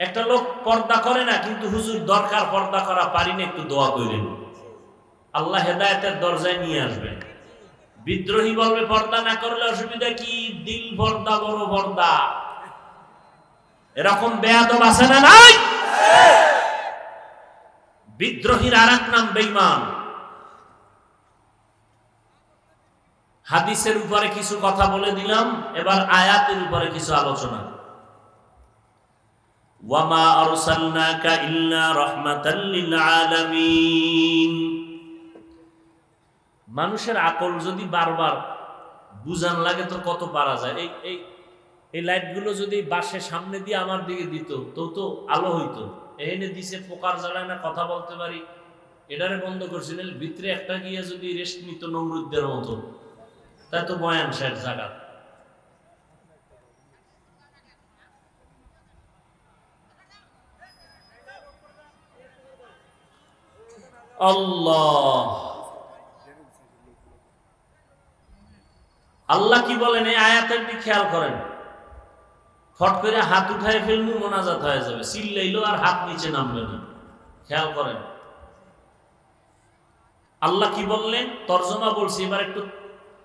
একটা লোক পর্দা করে না, কিন্তু হুজুর দরকার পর্দা করা, পারি না, একটু দোয়া করেন, আল্লাহ হেদায়েতের দরজায় নিয়ে আসবেন। বিদ্রোহী বলবে পর্দা না করলে অসুবিধা কি, দিল পর্দা, বড় পর্দা। এরকম বেয়াদব আছে না নাই? বিদ্রোহীর আর এক নাম বেঈমান। হাদিসের উপরে কিছু কথা বলে দিলাম, এবার আয়াতের উপরে কিছু আলোচনা। ওয়ামা আরসালনাকা ইল্লা রাহমাতাল লিল আলামিন। মানুষের আকল যদি বারবার বুঝান লাগে তো কত পারা যায়। এই লাইটগুলো যদি বাসে সামনে দিয়ে আমার দিকে দিত তো আলো হইতো। এখানে দিছে, পোকার জ্বালায় না, কথা বলতে পারি। এটারে বন্ধ করছিলেন, ভিতরে একটা গিয়ে যদি রেস্ট নিত নমরুদদের মতো, তাই তো বয়ান শেষ জায়গা। আল্লাহ আল্লাহ কি বলেন এই আয়াতের দিকে খেয়াল করেন। ফট করে হাত উঠায় ফেলবো, মোনাজাত হয়ে যাবে, চিল্লাইলো আর হাত নিচে নামবে না। খেয়াল করেন আল্লাহ কি বললেন। তর্জমা বলছি, এবার একটু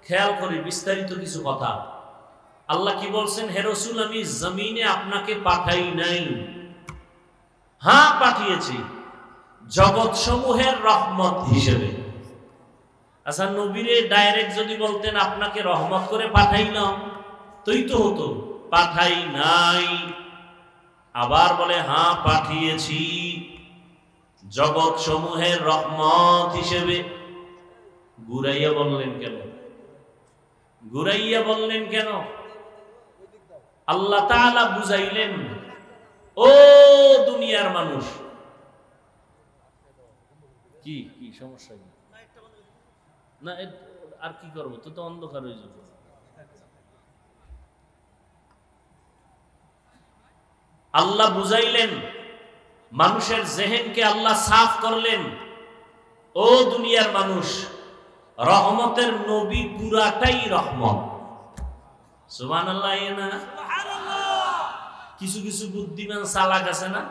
খেয়াল করি বিস্তারিত কিছু কথা। আল্লাহ কি বলছেন, হে রাসূল, আমি জমিনে আপনাকে পাঠাই নাই, হ্যাঁ পাঠিয়েছি জগৎ সমূহের রহমত হিসেবে। আচ্ছা, নবীরে ডাইরেক্ট যদি বলতেন আপনাকে রহমত করে পাঠাইলাম, তোই তো হতো, পাঠাই নাই। আবার বলে হ্যাঁ পাঠিয়েছি জগৎ সমূহের রহমত হিসেবে। ঘুরাইয়া বললেন কেন? ঘুরাইয়া বললেন কেন? আল্লাহ তাআলা বুঝাইলেন, ও দুনিয়ার মানুষ, কি কি সমস্যা না, আর কি করবো, তো অন্ধকার হয়ে যাবে। আল্লাহ বুঝাইলেন, মানুষের জেহেনকে আল্লাহ সাফ করলেন। ও দুনিয়ার মানুষ, রহমতের নবী পুরাটাই রহমত। সুবহানাল্লাহ। না কিছু কিছু বুদ্ধিমান চালাক আছে না,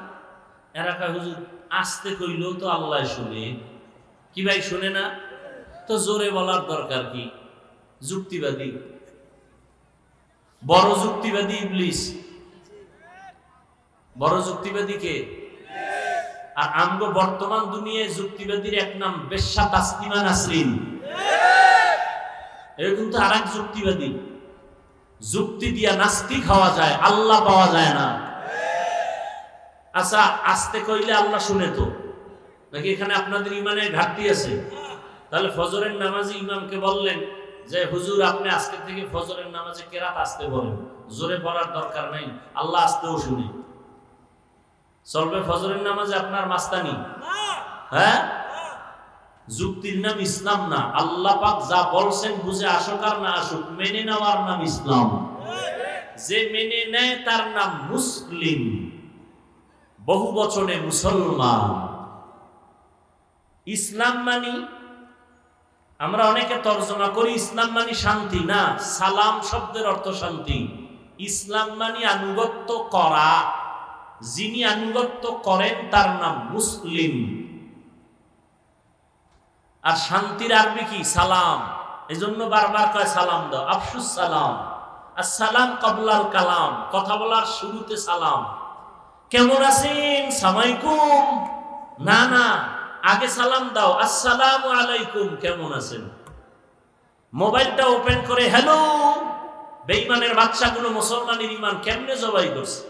এরা কয় হুজুর আস্তে কইলেও তো আল্লাহ শুনে। কি ভাই শুনে না? তো জোরে বলার দরকার কি? যুক্তিবাদী, বড় যুক্তিবাদী ইবলিস। বড় যুক্তিবাদী কে? আর আমগো বর্তমান দুনিয়ায় যুক্তিবাদীর এক নাম বেশ্যা তাসলিমা নাসরিন। এ কিন্তু আর এক যুক্তিবাদী। যুক্তি দিয়া নাস্তিক হওয়া যায়, আল্লাহ পাওয়া যায় না। আচ্ছা, আস্তে কইলে আল্লাহ শুনে তো নাকি? এখানে আপনাদের ইমানের ঘাটতি আছে। তাহলে ফজরের নামাজে ইমামকে বললেন যে হুজুর আপনি আজকে থেকে ফজরের নামাজে কেরাত আস্তে বলেন, জোরে পড়ার দরকার নাই, আল্লাহ আস্তেও শুনে। চলবে ফজরের নামাজে আপনার মাস্তানি? হ্যাঁ, যুক্তির নাম ইসলাম না। আল্লাহ পাক যা বলছেন বুঝে আসুক আর না আসুক, মেনে নেওয়ার নাম ইসলাম। যে মেনে নেয় তার নাম মুসলিম, বহু বচনে মুসলমান। ইসলাম মানি আমরা অনেকে তর্জমা করি ইসলাম মানি শান্তি। না, সালাম শব্দের অর্থ শান্তি। ইসলাম মানি আনুগত্য করা। যিনি আনুগত্য করেন তার নাম মুসলিম। আর শান্তির আরবি কি? সালাম। এই জন্য বারবার কয় সালাম দাও, আফসুস সালাম। আসসালাম ক্বাবলাল কালাম, কথা বলার শুরুতে সালাম। কেমন আছেন? সালামালাইকুম। না না, আগে সালাম দাও, আসসালামু আলাইকুম, কেমন আছেন? মোবাইলটা ওপেন করে হ্যালো। বেঈমানের বাচ্চাগুলো মুসলমানের ইমান কেমনে জবাই করছে?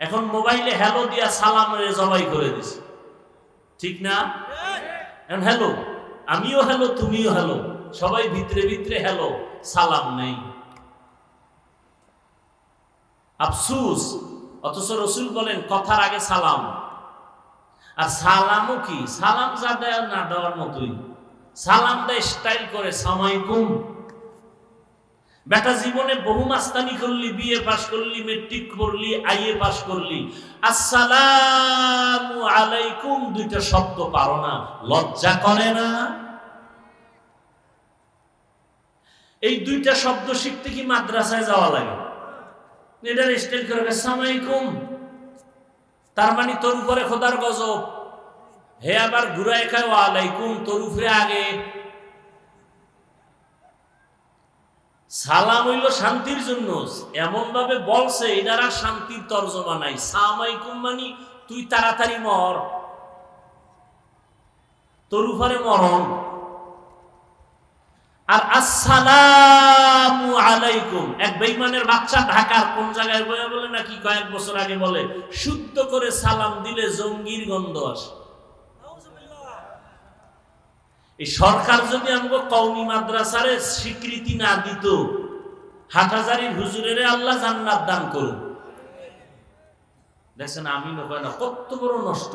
এখন মোবাইলে হ্যালো দিয়া সালামে জবাই করে দিছে, ঠিক না? এখন হ্যালো, আমিও হ্যালো, তুমিও হ্যালো, সবাই ভিতরে ভিতরে হ্যালো, সালাম নেই। আফসুস। অথচ রাসূল বলেন কথার আগে সালাম। আর সালামও কি? সালাম যা দেয় না দেওয়ার মতোই। সালাম দেয় স্টাইল করে, সালামালাইকুম। বেটা জীবনে বহু মাস্তানি করলি, বিএ পাস করলি, মেট্রিক করলি, আইএ পাস করলি, আসসালামু আলাইকুম দুইটা শব্দ পারো না, লজ্জা করে না? এই দুইটা শব্দ শিখতে কি মাদ্রাসায় যাওয়া লাগে? এটার স্টাইল করে আসসালামু আলাইকুম, তার মানে তোর উপরে খোদার গজব। হে আবার ঘুরায় খায় ওয়া আলাইকুম, তোর উপরে আগে। সালাম হইল শান্তির জন্য, এমন ভাবে বলছে এটার আর শান্তির তর্জমা নাই। সালামালাইকুম মানে তুই তাড়াতাড়ি মর, তোর উপরে মরণ। আর আসসালামু আলাইকুম এক বেঈমানের বাচ্চা ঢাকার কোন জায়গায় বলে নাকি কয়েক বছর আগে বলে, শুদ্ধ করে সালাম দিলে জঙ্গির গন্ধ আসে। এই সরকার যদি আমাকে কওমি মাদ্রাসারে স্বীকৃতি না দিত, হাটহাজারীর হুজুরের আল্লাহ জান্নাত দান করুন। দেখছেন আমি না, কত বড় নষ্ট।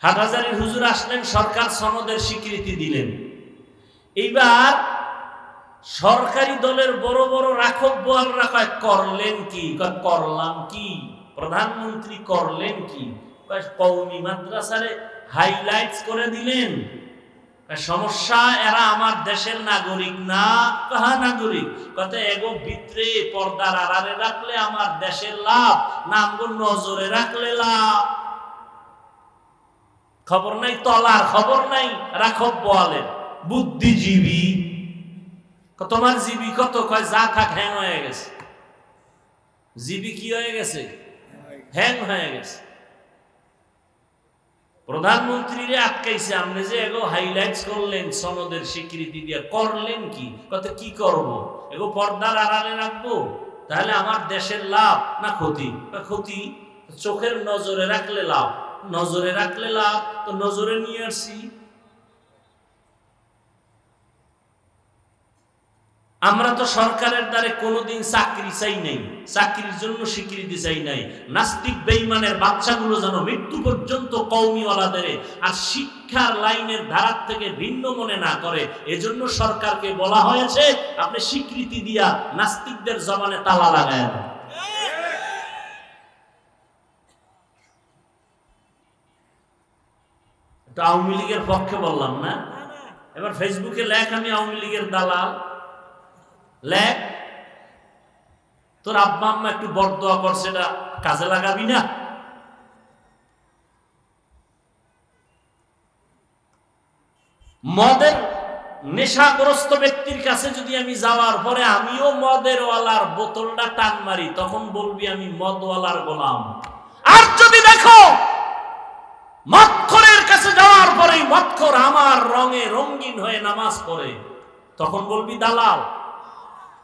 হাটহাজারীর হুজুর আসলেন, সরকার সনদের স্বীকৃতি দিলেন। এইবার সরকারি দলের বড় বড় রাখক বোয়ালরা কয় করলেন কি? করলাম কি? প্রধানমন্ত্রী করলেন কি? কওমি মাদ্রাসারে হাইলাইটস করে দিলেন। সমস্যা, এরা আমার দেশের নাগরিক না। কাহা নাগরিক? কত এগো ভিতরে পর্দার আড়ালে রাখলে আমার দেশের লাভ, নামগো নজরে রাখলে লাভ। খবর নাই তলার, খবর নাই রাখব বলেন বুদ্ধিজীবী। তোমার জীবী কত? কয় যা থাক হ্যাং হয়ে গেছে। জীবী কি হয়ে গেছে? হ্যাং হয়ে গেছে। প্রধানমন্ত্রীরে আটকাইছে, আপনি যে এগো হাইলাইটস করলেন সনদের স্বীকৃতি দিয়ে, করলেন কি? কত কি করব? এগো পর্দার আড়ালে রাখবো, তাহলে আমার দেশের লাভ না ক্ষতি? ক্ষতি। চোখের নজরে রাখলে লাভ, নজরে রাখলে লাভ, তো নজরে নিয়ে আসছি। আমরা তো সরকারের দ্বারে কোনোদিন চাকরি চাই নাই, চাকরির জন্য স্বীকৃতি চাই নাই। নাস্তিক বেঈমানের বাচ্চাগুলো যেন মৃত্যু পর্যন্ত কওমিওয়ালাদের আর শিক্ষার লাইনের ধারার থেকে ভিন্ন মনে না করে, এজন্য সরকারকে বলা হয়েছে আপনি স্বীকৃতি দিয়া নাস্তিকদের জবানে তালা লাগায় দেন। তো আওয়ামী লীগের পক্ষে বললাম না, এবার ফেসবুকে লেখ আমি আওয়ামী লীগের দালাল, লেখ। তোর আব্বা আম্মা একটু বরদোয়া করছে, এটা কাজে লাগাবি না? মদের নেশাগ্রস্ত ব্যক্তির কাছে যদি আমি যাওয়ার পরে আমিও মদের ওয়ালার বোতলটা টান মারি, তখন বলবি আমি মদওয়ালার গোলাম। আর যদি দেখো মদখোরের কাছে যাওয়ার পরেই মদখোর আমার রঙে রঙিন হয়ে নামাজ পড়ে, তখন বলবি দালাল।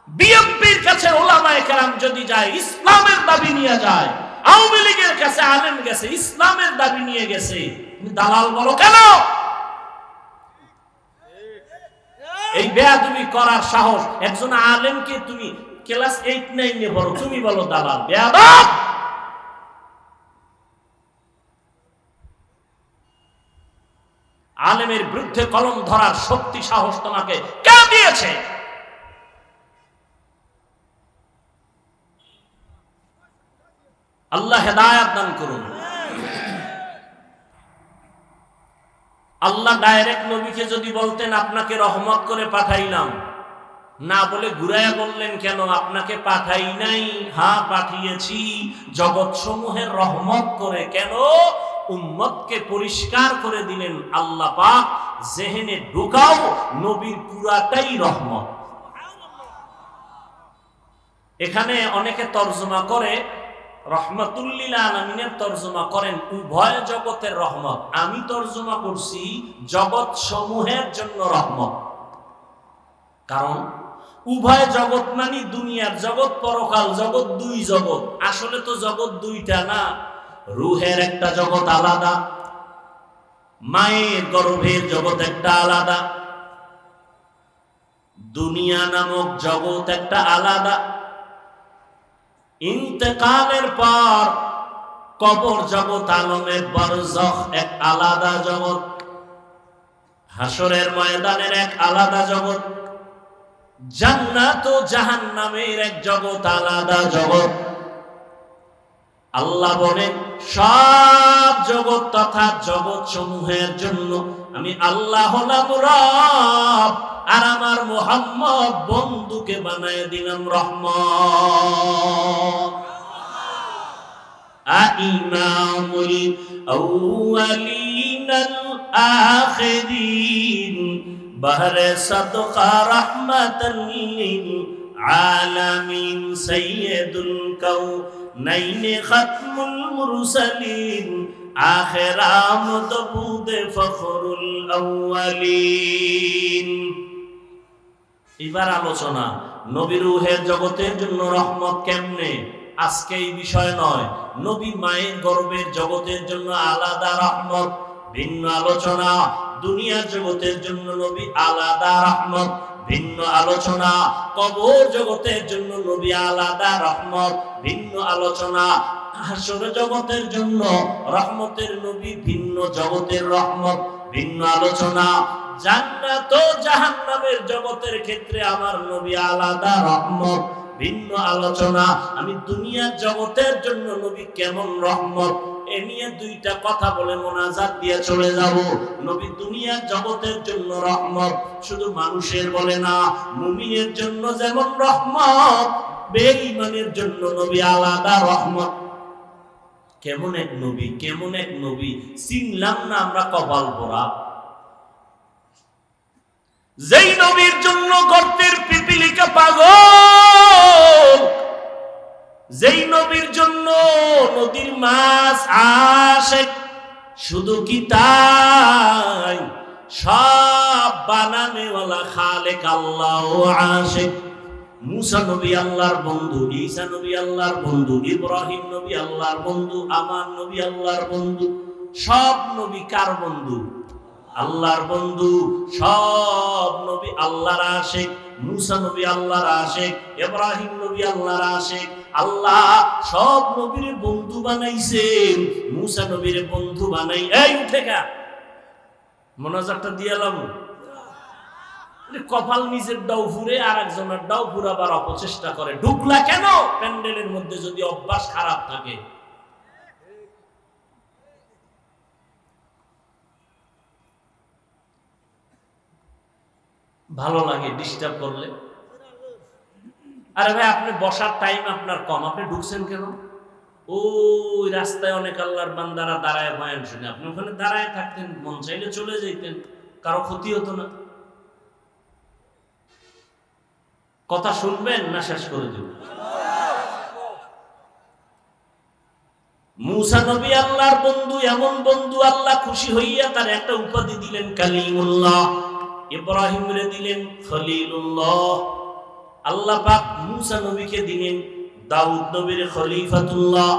বিএনপির কাছে ওলামায়ে কেরাম যদি যায়, ইসলামের দাবি নিয়ে যায়, আওয়ামী লীগের কাছে আলেম গেছে, ইসলামের দাবি নিয়ে গেছে, তুমি দালাল বলো কেন? এই বেয়াদবি করার সাহস একজন আলেমকে, তুমি ক্লাস 8-9 পড়ো, তুমি বলো দালাল, বেয়াদব। আলেমের বিরুদ্ধে কলম ধরার শক্তি সাহস তোমাকে কে দিয়েছে? আল্লাহ হেদায়েত দান করুন। আল্লাহ ডাইরেক্ট নবীকে যদি বলতেন আপনাকে রহমত করে পাঠাইলাম, না বলে ঘুরাইয়া বললেন কেন? আপনাকে পাঠাই নাই, হ্যাঁ পাঠিয়েছি জগৎ সমূহের রহমত করে। কেন? উম্মতকে পরিষ্কার করে দিলেন আল্লাহ পাক, জেহেনে ঢুকাও নবীর পুরাটাই রহমত। এখানে অনেকে তর্জমা করে, রহমাতুল্লিল আলামিনের তর্জমা করেন উভয় জগতের রহমত। আমি তর্জমা করছি জগৎ সমূহের জন্য রহমত। কারণ উভয় জগৎ মানে দুনিয়ার জগৎ, পরকাল জগৎ, দুই জগৎ। আসলে তো জগৎ দুইটা না, রুহের একটা জগৎ আলাদা, মায়ের গর্ভের জগৎ একটা আলাদা, দুনিয়া নামক জগৎ একটা আলাদা, ইন্তেকালের পর কবর জগৎ আলমের বারজাখ এক আলাদা জগৎ, হাসরের ময়দানের এক আলাদা জগৎ, জান্নাত ও জাহান্নামের এক জগৎ আলাদা জগৎ। আল্লাহ বলেন সব জগৎ তথা জগৎ সমূহের জন্য আমি আল্লাহ হলাম রব, আর আমার মুহাম্মদ বন্ধুকে বানায় দিলাম রহমত। ইমামুল আউয়ালিন আল আখিরিন বাহরে সাদকা রাহমাতাল লিল আলামিন সাইয়্যিদুল কাউনাইন খাতমুল মুরসালিন আখির আমদ বুদে ফখরুল আউয়ালিন। এবার আলোচনা নবী রূহের জগতের জন্য রহমত কেমনে, আজকে এই বিষয় নয়। নবী মায়ের গর্ভের জগতের জন্য আলাদা রহমত, ভিন্ন আলোচনা। দুনিয়ার জগতের জন্য নবী আলাদা রহমত, ভিন্ন আলোচনা। কবর জগতের জন্য নবী আলাদা রহমত, ভিন্ন আলোচনা। হাসর জগতের জন্য রহমতের নবী, ভিন্ন জগতের রহমত, ভিন্ন আলোচনা। জান্নাত ও জাহান্নামের জগতের ক্ষেত্রে আমার নবী আলাদা রহমত, ভিন্ন আলোচনা। আমি দুনিয়ার জগতের জন্য নবী কেমন রহমত, এ নিয়ে দুইটা কথা বলে মোনাজাত দিয়ে চলে যাব। নবী দুনিয়ার জগতের জন্য রহমত, শুধু মানুষের বলে না, মুমিনের জন্য যেমন রহমত, বেঈমানের জন্য নবী আলাদা রহমত। কেমন এক নবী, কেমন এক নবী, চিনলাম না আমরা কপাল পোড়া। যেই নবীর জন্য গর্তের পিপিলিকা পাগল, যেই নবীর জন্য নদীর মাছ আশেক। শুধু কি তাই, সব বানানেওয়ালা খালেক আল্লাহ আশেক। মুসা নবী আল্লাহর বন্ধু, ঈসা নবী আল্লাহর বন্ধু, ইব্রাহিম নবী আল্লাহর বন্ধু, আমার নবী আল্লাহর বন্ধু। সব নবী কার বন্ধু? আল্লাহর বন্ধু। সব নবী আল্লাহর আশিক। মুসা নবী আল্লাহর আশিক, ইব্রাহিম নবী আল্লাহর আশিক। আল্লাহ সব নবীর বন্ধু বানাইছেন, মুসা নবীর বন্ধু বানাই। এই উঠে গা, মোনাজাতটা দিয়ালাম। কপাল নিজের ডাউ ফুরে আর একজনের ডাউ ফুরাবার অপচেষ্টা করে। ঢুকলা কেন প্যান্ডেলের মধ্যে যদি অভ্যাস খারাপ থাকে? ভালো লাগে ডিস্টার্ব করলে। আরে ভাই আপনি বসার টাইম আপনার কম, আপনি ঢুকছেন কেন? ওই রাস্তায় অনেক আল্লাহর বান্দারা দাঁড়ায় বয়ান শুনে, আপনি ওখানে দাঁড়ায় থাকতেন, মন চাইলে চলে যেতেন, কারো ক্ষতি হতো না। কথা শুনবেন না শেষ করে দেব? মুসা নবী আল্লাহর বন্ধু, এমন বন্ধু আল্লাহ খুশি হইয়া তার একটা উপাধি দিলেন কালিমুল্লাহ। ইব্রাহিম রে দিলেন খলিলুল্লাহ। আল্লাহ পাক মুসা নবীকে দিলেন দাউদ নবীর খলিফাতুল্লাহ,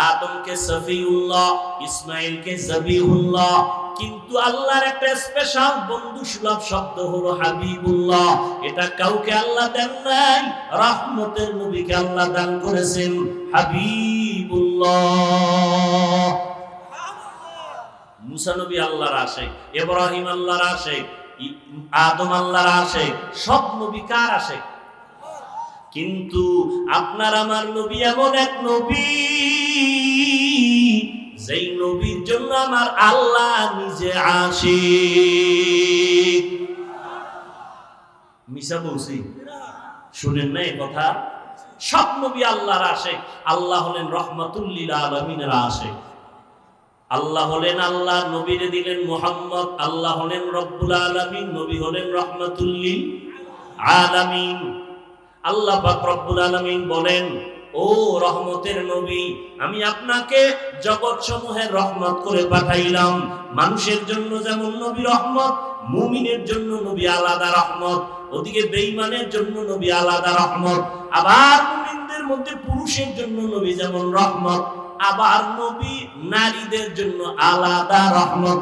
আদমকে সফিউল্লাহ, ইসমাইলকে জবিহুল্লাহ। কিন্তু আল্লাহর একটা স্পেশাল বন্ধু সুলভ শব্দ হলো হাবিবুল্লাহ। এটা কাউকে আল্লাহ দেন নাই, রহমতের নবীকে আল্লাহ দান করেছেন হাবিবুল্লাহ। মুসা নবী আল্লাহর আশিক, ইব্রাহিম আল্লাহর আশিক, আদম আল্লাহর আশিক, সব নবী কার আশিক? কিন্তু আপনার আমার নবী এমন এক নবী, যেই নবীর জন্য আমার আল্লাহ নিজে আশিক। মিশা বলছি? শুনেন না এই কথা? সব নবী আল্লাহর আশিক। আল্লাহ হলেন রহমাতুল লিল আলামিনের আশিক। আল্লাহ হলেন আল্লাহ, নবীরে দিলেন মুহাম্মদ। আল্লাহ হলেন রব্বুল আলামিন, নবী হলেন রহমাতুল লিল আলামিন। আল্লাহ পাক রব্বুল আলামিন বলেন, ও রহমতের নবী, আমি আপনাকে জগৎ সমূহের রহমত করে পাঠাইলাম। মানুষের জন্য যেমন নবী রহমত, মুমিনের জন্য নবী আলাদা রহমত, ওদিকে বেঈমানের জন্য নবী আলাদা রহমত। আবার মুমিনদের মধ্যে পুরুষের জন্য নবী যেমন রহমত, আবার নবী নারীদের জন্য আলাদা রহমত।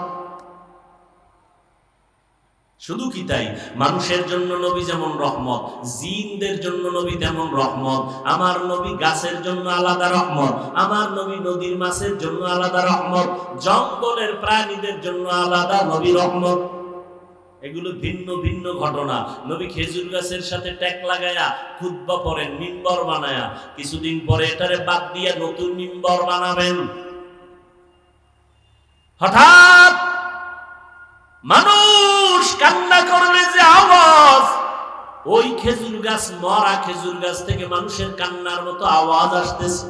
শুধু কি তাই, মানুষের জন্য নবী যেমন রহমত, জিনদের জন্য নবী তেমন রহমত। আমার নবী গাছের জন্য আলাদা রহমত, আমার নবী নদীর মাছের জন্য আলাদা রহমত, জঙ্গলের প্রাণীদের জন্য আলাদা নবী রহমত। এগুলো ভিন্ন ভিন্ন ঘটনা। নবী খেজুর গাছের সাথে ট্যাগ লাগায়া খুতবা পড়েন, মিম্বর বানায়া, কিছুদিন পরে এটারে বাদ দিয়ে নতুন মিম্বর বানাবেন। হঠাৎ মানুষ কান্না করলে যে আওয়াজ, ওই খেজুর গাছ, মরা খেজুর গাছ থেকে মানুষের কান্নার মতো আওয়াজ আসতেছে।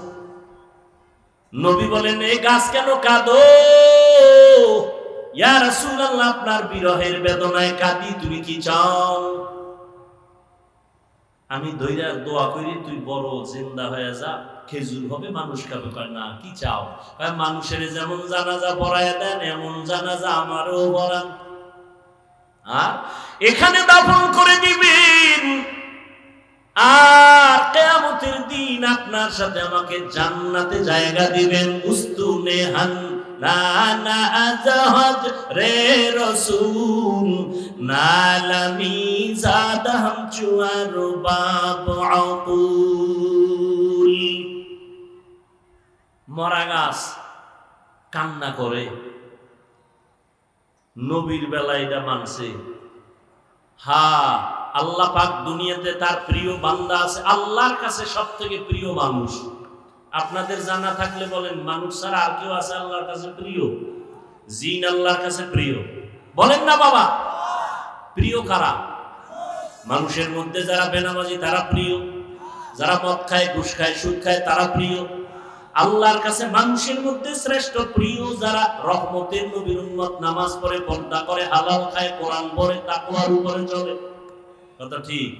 নবী বলেন, এই গাছ কেন কাঁদো? ইয়া রাসূলুল্লাহ, আপনার বিরহের বেদনায় কাঁদি, তুমি কি চাও? আমি দইরা দোয়া করি তুই বড় জিন্দা হয়ে যা, খেজুর হবে, মানুষ খাবে। কয় না, কি চাও? কয় মানুষের যেমন জানাজা পড়ায় দেন, এমন জানাজা আমারও পড়ান, আর এখানে দাফন করে দিবেন, আর কিয়ামতের দিন আপনার সাথে আমাকে জান্নাতে জায়গা দিবেন। উস্তুনে হান না না আজহাজ রে রসুল, নালামি জাদাম চুয়ার বাব আকুল। মরা গাছ কান্না করে, নবীর বেলায় এটা মানছে। হ্যাঁ, আল্লাহ পাক দুনিয়াতে তার প্রিয় বান্দা আছে। আল্লাহর কাছে সব থেকে প্রিয় মানুষ। আপনাদের জানা থাকলে বলেন, মানুষ ছাড়া আর কেউ আছে আল্লাহর কাছে প্রিয়? জিন আল্লাহর কাছে প্রিয়? বলেন না বাবা, প্রিয় কারা? মানুষের মধ্যে যারা বেনামাজি তারা প্রিয়, যারা মদ খায়, ঘুষ খায়, সুদ খায় তারা প্রিয়। আল্লাহর কাছে মানুষের মধ্যে শ্রেষ্ঠ প্রিয় যারা রহমতের নবীর উম্মত, নামাজ পড়ে, পর্দা করে, হালাল খায়, কোরআন পড়ে, তাকওয়ার উপরে চলে। কথা ঠিক?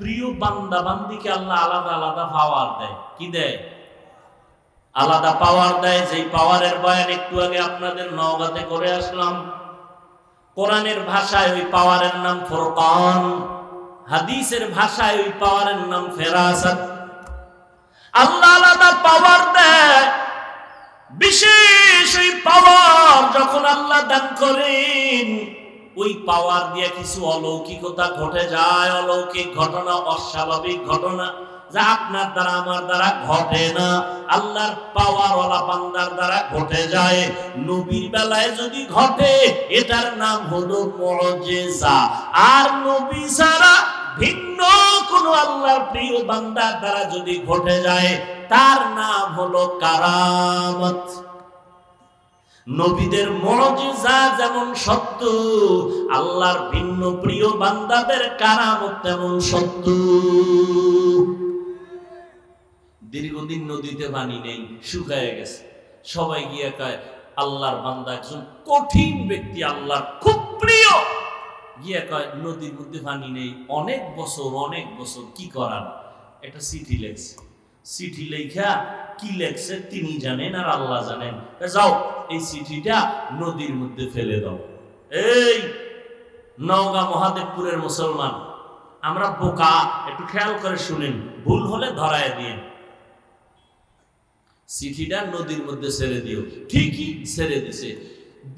প্রিয় বান্দা বান্দিকে আল্লাহ আলাদা আলাদা পাওয়ার দেয়। কি দেয়? আলাদা পাওয়ার দেয়। যেই পাওয়ারের বয়ান একটু আগে আপনাদের নওগাঁতে করে আসলাম। কোরআনের ভাষায় ওই পাওয়ারের নাম ফুরকান, হাদিসের ভাষায় ওই পাওয়ারের নাম ফেরাসাত। আল্লাহ আলাদা পাওয়ার দেয়। বিশেষ ওই পাওয়ার যখন আল্লাহ দান করেন, ওই পাওয়ার দিয়ে কিছু অলৌকিকতা ঘটে যায়। অলৌকিক ঘটনা, অস্বাভাবিক ঘটনা যা আপনার দ্বারা আমার দ্বারা ঘটে না, আল্লাহর পাওয়ার ওয়ালা বান্দার দ্বারা ঘটে যায়। নবীর বেলায় যদি ঘটে, এটার নাম হলো মুজিজা। আর নবী ছাড়া ভিন্ন কোন আল্লাহর প্রিয় বান্দার দ্বারা যদি ঘটে যায়, তার নাম হলো কারামত। নবীদের মুজিজা যেমন সত্য, আল্লাহর ভিন্ন প্রিয় বান্দাদের কারামত তেমন সত্য। দীর্ঘদিন নদীতে পানি নেই, শুকায় গেছে। সবাই গিয়ে কয় আল্লাহর বান্দা একজন কঠিন ব্যক্তি, আল্লাহর খুব প্রিয়, গিয়ে কয় নদীর মধ্যে পানি নেই, অনেক বছর কি করার? একটা চিঠি লেখছে। চিঠি লেখা কি লেখছে তিনি জানেন আর আল্লাহ জানেন। যাও এই চিঠিটা নদীর মধ্যে ফেলে দাও। এই নওগাঁ মহাদেবপুরের মুসলমান, আমরা বোকা, একটু খেয়াল করে শুনেন, ভুল হলে ধরায় দিয়ে চিঠিটা নদীর মধ্যে ছেড়ে দিও। ঠিকই ছেড়ে দিছে।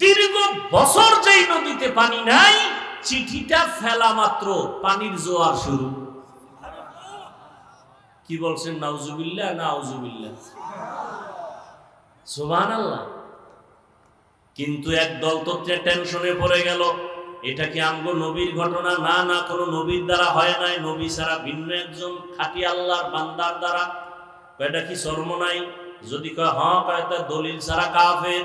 দীর্ঘ বছর যেই নদীতে পানি নাই, চিঠিটা ফেলা মাত্র পানির জোয়ার শুরু। কি বলছেন? নাউজুবিল্লাহ, নাউজুবিল্লাহ, সুবহানাল্লাহ। কিন্তু একদল তো টেনশনে পড়ে গেল, এটা কি আমগো নবীর ঘটনা? না না, কোনো নবীর দ্বারা হয় নাই, নবী ছাড়া ভিন্ন একজন খাঁটি আল্লাহর বান্দার দ্বারা। এটা কি শর্ম নাই? যদি কয় হ্যাঁ, কয় তা দলিল ছাড়া কাফের।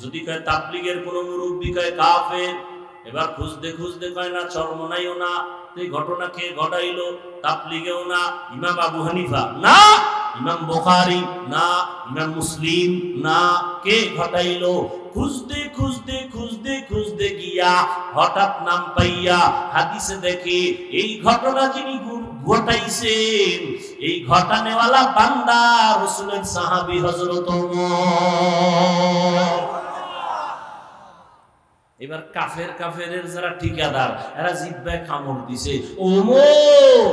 যদি কয় তাবলীগের কোনো মুরব্বী কয় কাফের। এবার খুঁজতে খুঁজতে কয় না, শর্ম নাইও না। এই ঘটনা কে ঘটাইলো? তাবলীগেও না, ইমাম আবু হানিফা না, ইমাম বুখারী না, ইমাম মুসলিম না, কে ঘটাইলো? খুঁজতে খুঁজতে খুঁজতে খুঁজতে গিয়া হঠাৎ নাম পাইয়া হাদিসে দেখে এই ঘটনা যিনি ঘটাইছেন, এই ঘটানেওয়ালা বান্দা রাসূলের সাহাবী হযরত ওমর। এবার কাফেরের যারা ঠিকাদার, এরা জিহ্বায় কামড় দিছে ওমর।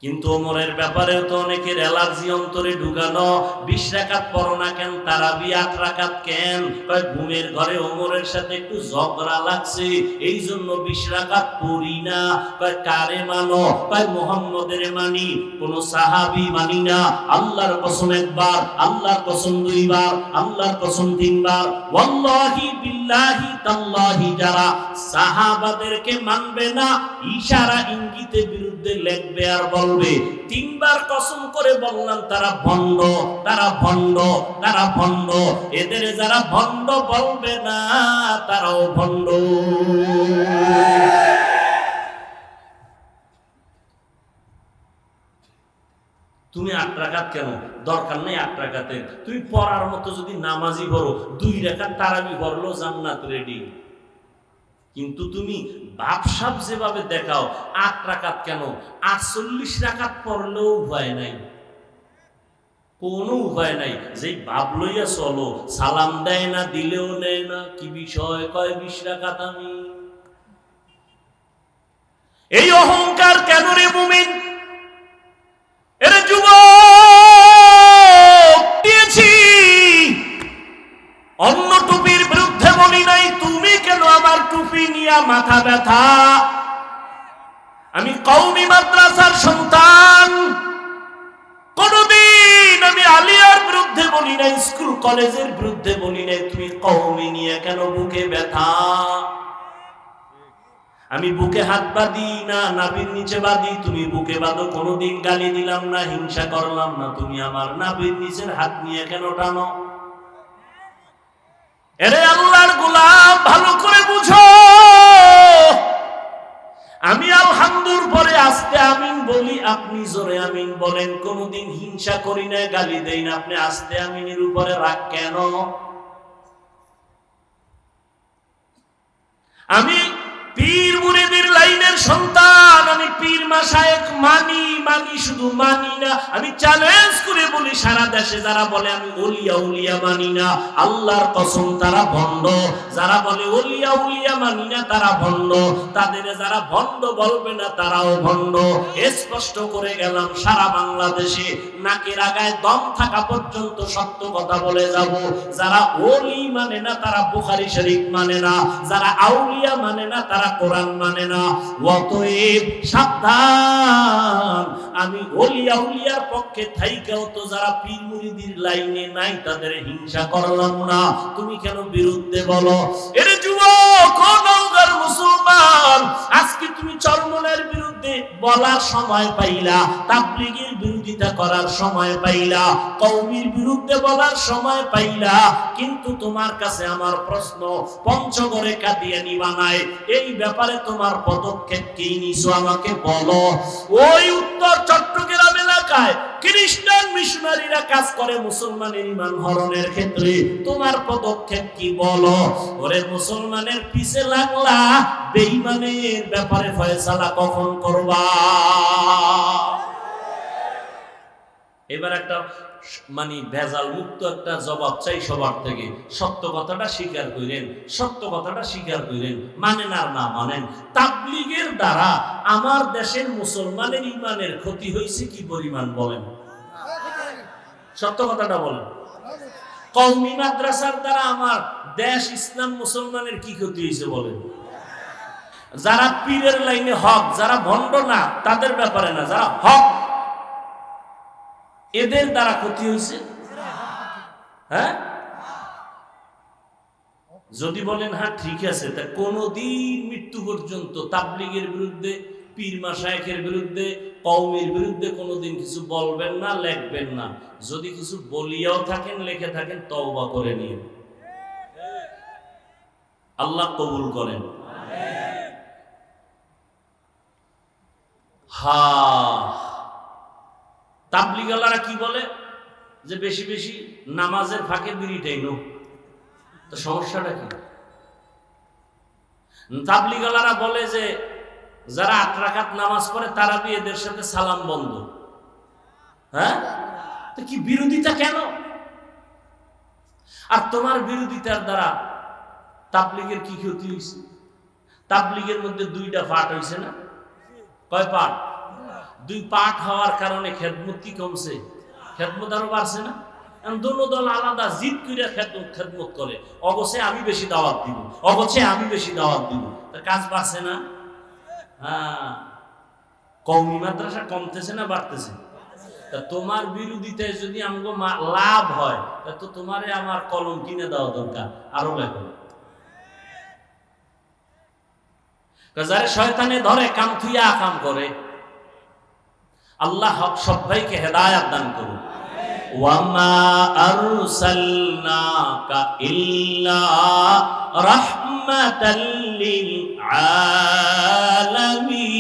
কিন্তু ওমরের ব্যাপারে তো অনেকের অ্যালার্জি অন্তরে ঢুকানো। 20 রাকাত পড়ো না কেন? তারাবি 8 রাকাত কেন? কয় ঘুমের ঘরে ওমরের সাথে একটু ঝগড়া লাগছে, এই জন্য 20 রাকাত পড়ি না। কয় কারে মানো? কয় মুহাম্মদের মানি, কোন সাহাবী মানি না। আল্লাহর কসম একবার, আল্লাহর কসম দুইবার, আল্লাহর কসম তিনবার। ওয়াল্লাহি বিল্লাহি তাল্লাহি, যারা সাহাবাদেরকে মানবে না, ইশারা ইঙ্গিতের বিরুদ্ধে লেখবে আর বলবে। 3বার কসম করে বললাম তারা ভণ্ড, তারা ভণ্ড, তারা ভণ্ড। এদের যারা ভণ্ড বলবে না, তারাও ভণ্ড। তুমি 8 রাকাত কেন? দরকার নেই 8 রাকাতের। তুমি পড়ার মতো যদি নামাজি পড়ো, 2 রাকাত তারাবি পড়লো, জান্নাত রেডি। কিন্তু তুমি ভাবসাব যেভাবে দেখাও, 8 রাকাত কেন? 48 রাকাত পড়লেও উপায় নাই, কোনো উপায় নাই। যেই ভাব লইয়া চলো, সালাম দেয় না, দিলেও নেয় না। কি বিষয়? কয় 20 রাকাত আমি। এই অহংকার কেন রে মুমিন? এরে যুবক দিয়েছি, অন্য টুপির বিরুদ্ধে বলি নাই, তুমি কেন আমার টুপি নিয়ে মাথা ব্যথা? আমি কওমি মাদ্রাসার সন্তান, কোনদিন আমি আলিয়ার বিরুদ্ধে বলি নাই, স্কুল কলেজের বিরুদ্ধে বলি নাই। তুমি কওমি নিয়ে কেন বুকে ব্যথা? আমি বুকে হাত বাঁধি না, নাভির নিচে বাঁধি, তুমি বুকে বাঁধো। কোনদিন গালি দিলাম না, হিংসা করলাম না, তুমি আমার নাভির নিচের হাত নিয়ে কেন টানো? এরে আল্লাহর গোলাম, ভালো করে বুঝো। আমি আলহামদুর পরে আস্তে আমিন বলি, আপনি জোরে আমিন বলেন। কোনদিন হিংসা করি না, গালি দেই না, আপনি আস্তে আমিনের উপরে রাগ কেন? আমি পীর মুরিদের লাইনের সন্তান, আমি পীর মাশায়েখ মানি, শুধু মানি না, আমি চ্যালেঞ্জ করে বলি, সারা দেশে যারা বলে আমি ওলিয়া উলিয়া মানি না, আল্লাহর কসম তারা ভণ্ড। যারা বলে ওলিয়া উলিয়া মানি না, তারা ভণ্ড। তাদের যারা ভণ্ড বলবে না, তারাও ভণ্ড। স্পষ্ট করে গেলাম, সারা বাংলাদেশে নাকের আগায় দম থাকা পর্যন্ত সত্য কথা বলে যাব। যারা ওলি মানে না, তারা বুখারী শরীফ মানে না। যারা আউলিয়া মানে না, তারা কোরআন মানে না। অতএব সাবধান, আমি ওলিয়া উলিয়ার পক্ষে থাইকাও তো যারা পীর মুরিদির লাইনে নাই, তাদের হিংসা করলাম না। তুমি কেন বিরুদ্ধে বলো? এর যুবক ও নওগাঁর মুসলমান, আজকে তুমি চরমনের বিরুদ্ধে বলার সময় পাইলা, তাবলীগের বিরোধিতা করার সময় পাইলা, কওমের বিরুদ্ধে বলার সময় পাইলা, কিন্তু তোমার কাছে আমার প্রশ্ন, পঞ্চগড়ে কাদিয়ানী বানায় এই ব্যাপারে তোমার পদক্ষেপ কি নিছো আমাকে বলো। ওই উত্তর চট্টগ্রাম এলাকায় খ্রিস্টান মিশনারিরা কাজ করে মুসলমানের ঈমান হরণের ক্ষেত্রে, তোমার পদক্ষেপ কি বলো। ওরে মুসলমানের পিছে লাগলা, বেঈমানের ব্যাপারে ফয়সালা কখন করবা। এবার একটা মানে ভেজাল মুক্ত একটা জবাব চাই সবার থেকে। সত্য কথাটা স্বীকার করেন, সত্য কথাটা স্বীকার করেন, মানেন আর না মানেন, তাবলীগের দ্বারা আমার দেশের মুসলমানের ঈমানের ক্ষতি হয়েছে কি পরিমাণ বলেন, সত্য কথাটা বলেন। কওমি মাদ্রাসার দ্বারা আমার দেশ ইসলাম মুসলমানের কি ক্ষতি হয়েছে বলেন। যারা পীরের লাইনে হক, যারা ভণ্ড না তাদের ব্যাপারে না, যারা হক এদের দ্বারা ক্ষতি হয়েছে। হ্যাঁ, যদি বলেন হ্যাঁ ঠিক আছে, তা কোনদিন মৃত্যু পর্যন্ত তাবলীগের বিরুদ্ধে, পীর মাশায়েখের বিরুদ্ধে, কওমের বিরুদ্ধে কোনদিন কিছু বলবেন না, লিখবেন না। যদি কিছু বলিয়াও থাকেন, লিখে থাকেন, তওবা করে নিন, আল্লাহ কবুল করেন। তাবলীগওয়ালারা কি বলে যে বেশি বেশি নামাজের ফাঁকে বিড়িটাই নো, তো সমস্যাটা কি। তাবলীগওয়ালারা বলে যে যারা 8 রাকাত নামাজ পড়ে তারাবি এদের সাথে সালাম বন্ধ। হ্যাঁ, তো কি বিরোধিতা কেন? আর তোমার বিরোধিতার দ্বারা তাবলীগের কি ক্ষতি হয়েছে? তাবলীগের মধ্যে 2টা পার্ট হয়েছে না? কয় পার্ট? 2 পার্ট হওয়ার কারণে খেদমত কি কমছে? খেদমত আরো বাড়ছে না? দোনো দল আলাদা জিদ করে খেদমত করে, অবশ্যই আমি বেশি দাওয়াত দিব, অবশ্যই আমি বেশি দাওয়াত দিব, তার কাজ বাড়ছে না? হ্যাঁ, কওমি মাদ্রাসা কমতেছে না বাড়তেছে? তা তোমার বিরোধিতায় যদি আমগো লাভ হয়, তা তো তোমারে আমার কলম কিনে দেওয়া দরকার, আরো লেখো। যারে শয়তানে ধরে কাম থুইয়া কাম করে, আল্লাহ সবাইকে হেদায়েত দান করুন। ওয়ামা আরসালনাকা ইল্লা রাহমাতাল লিল আলামিন।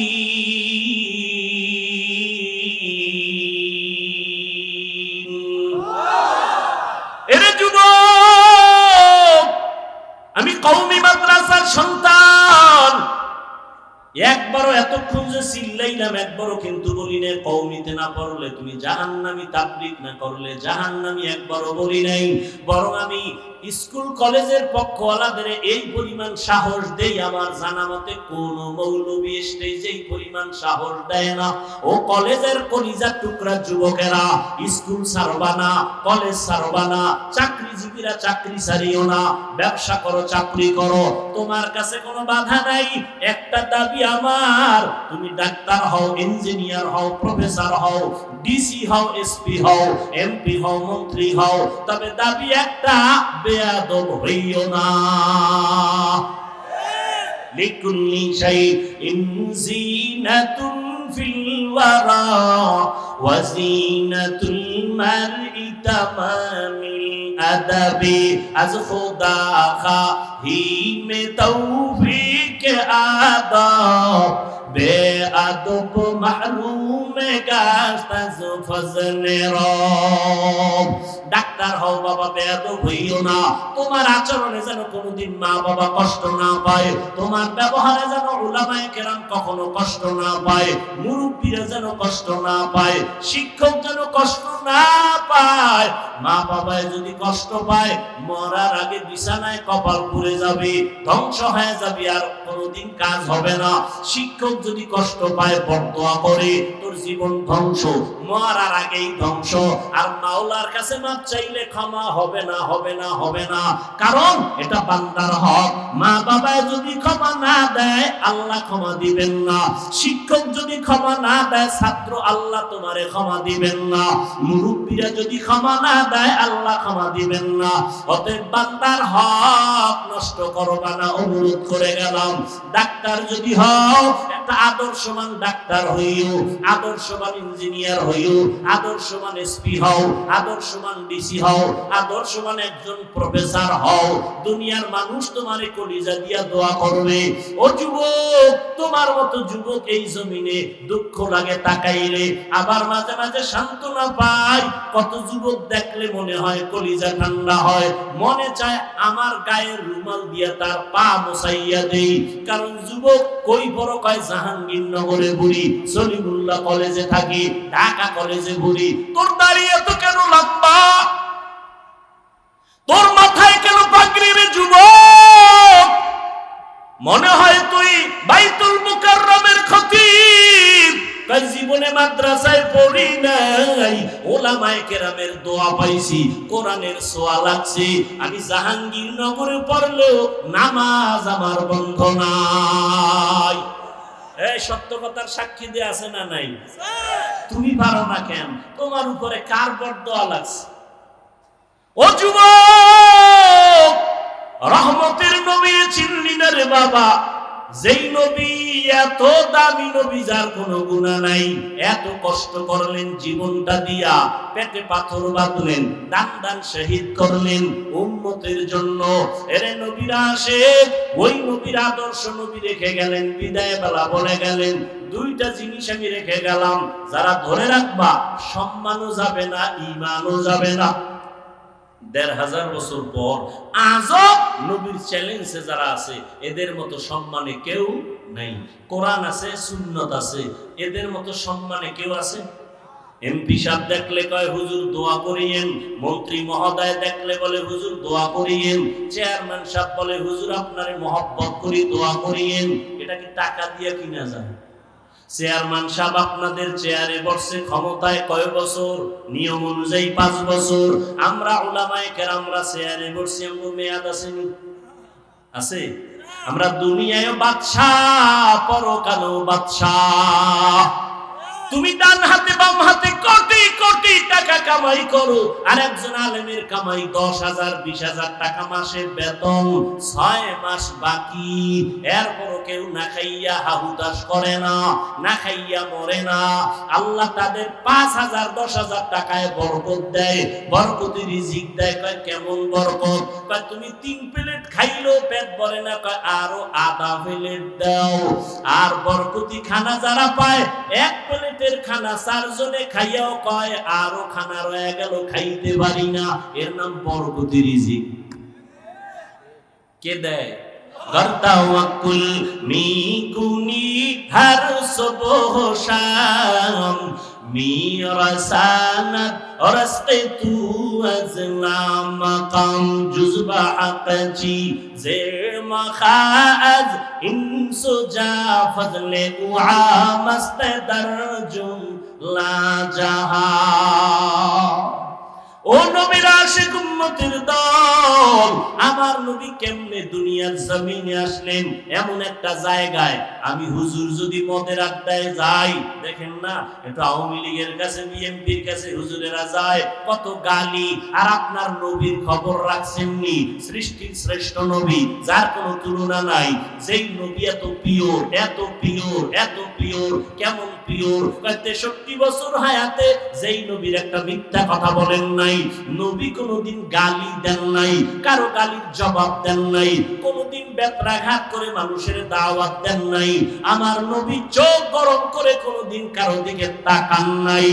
এরে যুবক, আমি কওমি মাদ্রাসার সন্তান, একবারও এতক্ষণ যে চিল্লাইলাম একবারও কিন্তু বলি নাই কওমিতে না পড়লে তুমি জাহান্নামী, তাবলীগ না করলে জাহান্নামী, একবারও বলি নাই। বরং আমি স্কুল কলেজের পক্ষওয়ালাদের এই পরিমাণ সাহস দেই, আমার জানা মতে কোন মৌলবী স্টেজে এই পরিমাণ সাহস দেয় না। ও কলেজের কলিজার টুকরা যুবকেরা, স্কুল ছাড়বা না, কলেজ ছাড়বা না, চাকরিজীবীরা চাকরি ছাড়িও না, ব্যবসা করো, চাকরি করো, তোমার কাছে কোনো বাধা নাই। একটা দাবি আমার, তুমি ডাক্তার হও, ইঞ্জিনিয়ার হও, প্রফেসর হও, ডিসি হও, এসপি হও, এমপি হও, মন্ত্রী হও, তবে দাবি একটা, বেয়াদব হইও না। লিকুল্লি শাইইন যিনাতুন ফিল ওয়ারা ওয়া যিনাতুল মারই তামামিল আদাবি। আজ খোদা খাহি মে তৌফিক আদব, বেআদব মাহরুম গাস্ত আজ ফজলে রব। ডাক্তার হও বাবা, বেয়াদব হইও না। তোমার আচরণে যেন কোনোদিন মা বাবা কষ্ট না পায়, তোমার ব্যবহারে যেন উলামায়ে কেরাম কখনো কষ্ট না পায়, মুরব্বীরা যেন কষ্ট না পায়, শিক্ষক যেন কষ্ট না পায়। মা বাবায় যদি কষ্ট পায়, মরার আগে বিছানায় কপাল পুড়ে যাবে, ধ্বংস হয়ে যাবে, আর কোনোদিন কাজ হবে না। শিক্ষক যদি কষ্ট পায়, বদদোয়া করে, তোর জীবন ধ্বংস, মরার আগেই ধ্বংস। আর মাওলার কাছে মাপ চাই, চাইলে ক্ষমা হবে না, হবে না, হবে না। কারণ এটা বান্দার হক। মা বাবা যদি ক্ষমা না দেয় আল্লাহ ক্ষমা দিবেন না। শিক্ষক যদি ক্ষমা না দেয় ছাত্র আল্লাহ তোমারে ক্ষমা দিবেন না। মুরব্বীরা যদি ক্ষমা না দেয় আল্লাহ ক্ষমা দিবেন না। অতএব বান্দার হক নষ্ট করবা না, অনুরোধ করে গেলাম। ডাক্তার যদি হও একটা আদর্শবান ডাক্তার হইও, আদর্শবান ইঞ্জিনিয়ার হইও, আদর্শবান এসপি হও, আদর্শবান ডিসি হও, আদর্শবান একজন প্রফেসর হও। দুনিয়ার মানুষ তোমারে কলিজা দিয়া দোয়া করবে। ও যুবক, তোমার মতো যুবক এই জমিনে দুঃখ লাগে তাকাইলে, আবার মাঝে মাঝে সান্ত্বনা পাই। কত যুবক দেখলে মনে হয় কলিজা ঠান্ডা হয়, মনে চায় আমার গায়ের রুমাল দিয়া তার পা মোছাইয়া দেই। কারণ যুবক কই বড় কয় জাহাঙ্গীরনগরে বুড়ি, সলিমুল্লাহ কলেজে থাকি, ঢাকা কলেজে বুড়ি। তোর দাঁড়িয়ে তো কেন লম্বা, তোর মাথায় কেন পাগড়ি রে যুবক? মনে হয় তুই বাইতুল মুকাররমের খতিব। তাই জীবনে মাদ্রাসায় পড়ি নাই, ওলামায়ে কেরামের দোয়া পাইছি, কোরআনের ছোঁয়া লাগছে। আমি জাহাঙ্গীরনগরে পড়লেও নামাজ আমার বন্ধ নাই। এই সত্য কথার সাক্ষী দিয়ে আছে না নাই? তুমি পারো না কেন? তোমার উপরে কার বরদোয়া লাগছে? ও যুবক, রহমতের নবী চিনলি না রে বাবা? যেই নবী এত দামি নবী, যার কোনো গুনাহ নাই, এত কষ্ট করলেন জীবনটা দিয়া, পেটে পাথর বাঁধলেন, দান দান শহীদ করলেন উম্মতের জন্য। এরে নবীরা আসে, ওই নবীর আদর্শ নবী রেখে গেলেন, বিদায় বেলা বলে গেলেন দুইটা জিনিস আমি রেখে গেলাম, যারা ধরে রাখবা সম্মানও যাবে না, ঈমানও যাবে না। ১৫০০ বছর পর আজও নবীর চ্যালেঞ্জে যারা আছে এদের মতো সম্মানে কেউ নাই। কোরআন আছে, সুন্নত আছে, এদের মতো সম্মানে কেউ আছে? এমপি সাহেব দেখলে কয় হুজুর দোয়া করিয়েন, মন্ত্রী মহোদয় দেখলে বলে হুজুর দোয়া করিয়েন, চেয়ারম্যান সাহেব বলে হুজুর আপনারে মহব্বত করি দোয়া করিয়েন। এটা কি টাকা দিয়ে কিনা যায়? চেয়ারম্যান সাহেব আপনাদের চেয়ারে বসছে, ক্ষমতায় কয় বছর? নিয়ম অনুযায়ী 5 বছর। আমরা উলামায়ে কেরামরা চেয়ারে বসছি, আমাদের মেয়াদ আসেনি? আছে? আমরা দুনিয়ায় বাদশাহ, পরকালেও বাদশাহ। তুমি ডান হাতে বাম হাতে কোটি কোটি টাকা কামাই করো, আর একজন আলেমের কামাই 10,000 20,000 টাকা মাসে বেতন, 6 মাস বাকি। এরপরও কেউ না খাইয়া হাহুতাশ করে না, না খাইয়া মরে না। আল্লাহ তাদের 5,000 10,000 টাকায় বরকত দেয়, বরকতি রিজিক দেয়। কয় কেমন বরকত? কয় তুমি 3 প্লেট খাইলেও পেট ভরে না, কয় আরো আধা প্লেট দাও। আর বরকতি খানা যারা পায়, 1 প্লেটের খানা 4 জনে খাইয়াও কয় আরো খানা রয়ে গেল, খাইতে পারি না। এর নাম বরকতি রিজিক। কে দেয়? গর্তাওয়াকুল মিকুনি হর সুবহ শাম মিরাসানাত রসকে তু আজলা মাকাম জুজবা হাকজি জে মখাজ ইনসুজা ফজলে উআ মস্ত দরজুম লা জাহা। ও নবীর আশিক উম্মতের দল, আমার নবী কেমনে দুনিয়ার জমিনে আসলেন? এমন একটা জায়গায় আমি হুজুর যদি মদের আড্ডায় যাই, দেখেন না একটু আওয়ামী লীগের কাছে বিএনপির কাছে হুজুরেরা যায়, কত গালি। আর আপনার নবীর খবর রাখছেননি? সৃষ্টির শ্রেষ্ঠ নবী, যার কোনো তুলনা নাই, যেই নবী এত পিওর, এত পিওর, এত পিওর। কেমন পিওর? 63 বছর হায়াতে যেই নবীর একটা মিথ্যা কথা বলেন নাই, নবী কোনদিন গালি দেন নাই, কারো গালির জবাব দেন নাই, কোনদিন বেত্রাঘাত করে মানুষের দাওয়াত দেন নাই। আমার নবী চোখ গরম করে কোনদিন কারো দিকে তাকান নাই।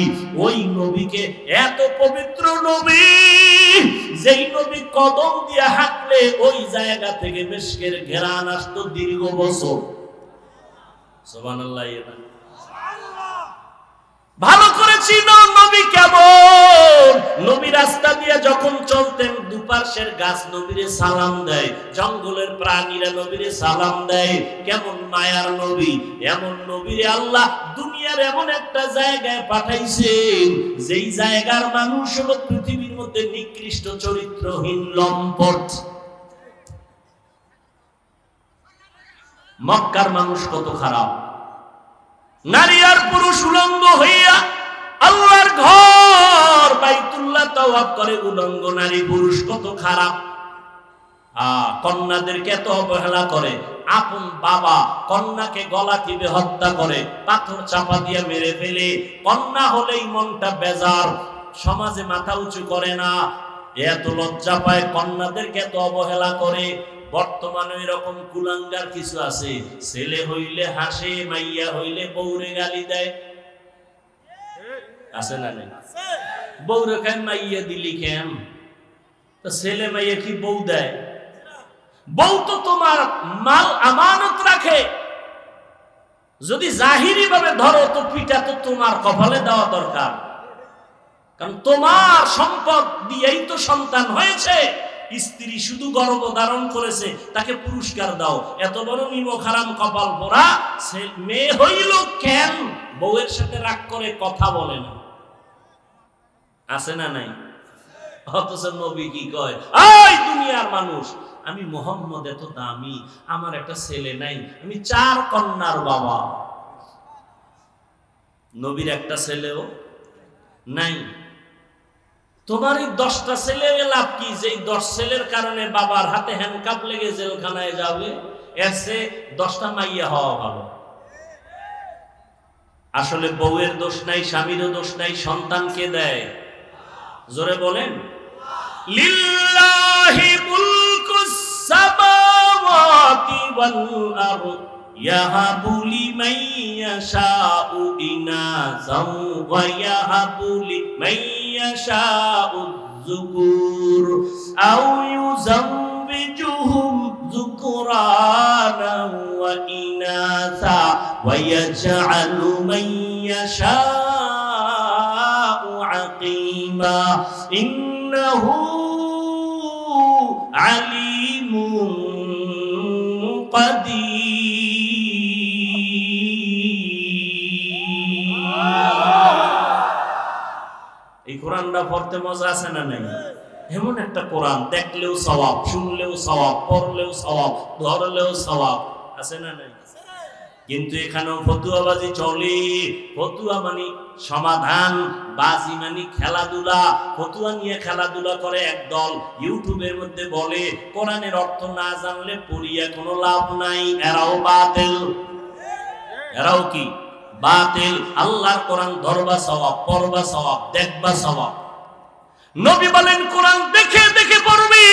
ওই নবীকে, এত পবিত্র নবী, যেই নবী কদম দিয়ে হাঁটলে ওই জায়গা থেকে মিশকের ঘেরান আসতো দীর্ঘ বছর। সুবহানাল্লাহ। ভালো করে চিনো নবী কেমন। নবী রাস্তা দিয়ে যখন চলতেন, দুপাশের গাছ নবীরে সালাম দেয়, জঙ্গলের প্রাণীরা নবীরে সালাম দেয়। কেমন মায়ার নবী! এমন নবীরে আল্লাহ দুনিয়ার এমন একটা জায়গায় পাঠাইছেন, যেই জায়গার মানুষ হলো পৃথিবীর মধ্যে নিকৃষ্ট চরিত্রহীন লম্পট। মক্কার মানুষ কত খারাপ, নারী আর পুরুষ উলঙ্গ হইয়া আল্লাহর ঘর বাইতুল্লাহ তাওয়াফ করে উলঙ্গ নারী পুরুষ কত খারাপ। কন্যাদেরকে এত অবহেলা করে, আপন বাবা কন্যাকে গলা টিপে হত্যা করে, পাথর চাপা দিয়ে মেরে ফেলে। কন্যা হলেই মনটা বেজার, সমাজে মাথা উঁচু করে না, এত লজ্জা পায়, কন্যাদেরকে এত অবহেলা করে। বর্তমানে এরকম কুলাঙ্গার কিছু আছে, ছেলে হইলে হাসে, মাইয়া হইলে বউরে গালি দেয়। আছে না নেই? বউরে কেন মাইয়া দিলি কেন? তো ছেলে মাইয়া কি বউ দেয়? বউ তো তোমার মাল আমানত রাখে, যদি জাহিরি ভাবে ধরো তো পিটা তো তোমার কপালে দেওয়া দরকার, কারণ তোমার সম্পদ দিয়েই তো সন্তান হয়েছে। স্ত্রী শুধু গর্ভধারণ করেছে, তাকে পুরস্কার দাও। এত বড় নিমক হারাম কপাল পোড়া মেয়ে হইল কেন? বউয়ের সাথে রাগ করে কথা বলে না, আছে না নাই? অথচ নবী কি কয়, এই দুনিয়ার মানুষ, আমি মুহাম্মদ এত দামি, আমার একটা ছেলে নাই, আমি 4 কন্যার বাবা। নবীর একটা ছেলেও নাই। তোমার এই 10টা ছেলে লাভ কি? যে 10 ছেলের কারণে বাবার হাতে হ্যান্ডকাপ লেগে জেলখানায় যাবে, এসে 10টা মাইয়া হওয়া ভালো। আসলে বউয়ের দোষ নাই, স্বামীরও দোষ নাই, সন্তানকে দেয়। জোরে বলেন, লিল্লাহি মুলকুস সামাওয়াতি ওয়াল আরদ ইয়াহাবু লিমান ইয়াশাউ ইনাসাও ওয়া ইয়াহাবু লিমান ইয়াশাউ যুকুর আও ইউযাওবিজুহুম যুকরানা ওয়া ইনাসা ওয়া ইয়াজআলু মান ইয়াশাউ আকিমা ইন্নাহু আলিমুন কাদির। এই কোরআনটা পড়তে মজা আছে না নাই? এমন একটা কোরআন, দেখলেও সওয়াব, শুনলেও সওয়াব, পড়লেও সওয়াব, ধরলেও সওয়াব, আছে না নাই? কিন্তু এখানেও ফতুয়াবাজি চলে। ফতুয়া মানে সমাধান, বাজি মানে খেলাধুলা। ফতুয়া নিয়ে খেলাধুলা করে একদল, ইউটিউবের মধ্যে বলে কোরআনের অর্থ না জানলে পড়িয়া কোনো লাভ নাই। এরাও বাতিল, এরাও কি বাতিল। আল্লাহর কোরআন ধরবা সওয়াব, পড়বা সওয়াব, দেখবা সওয়াব। নবী বলেন কোরআন দেখে দেখে পড়বি,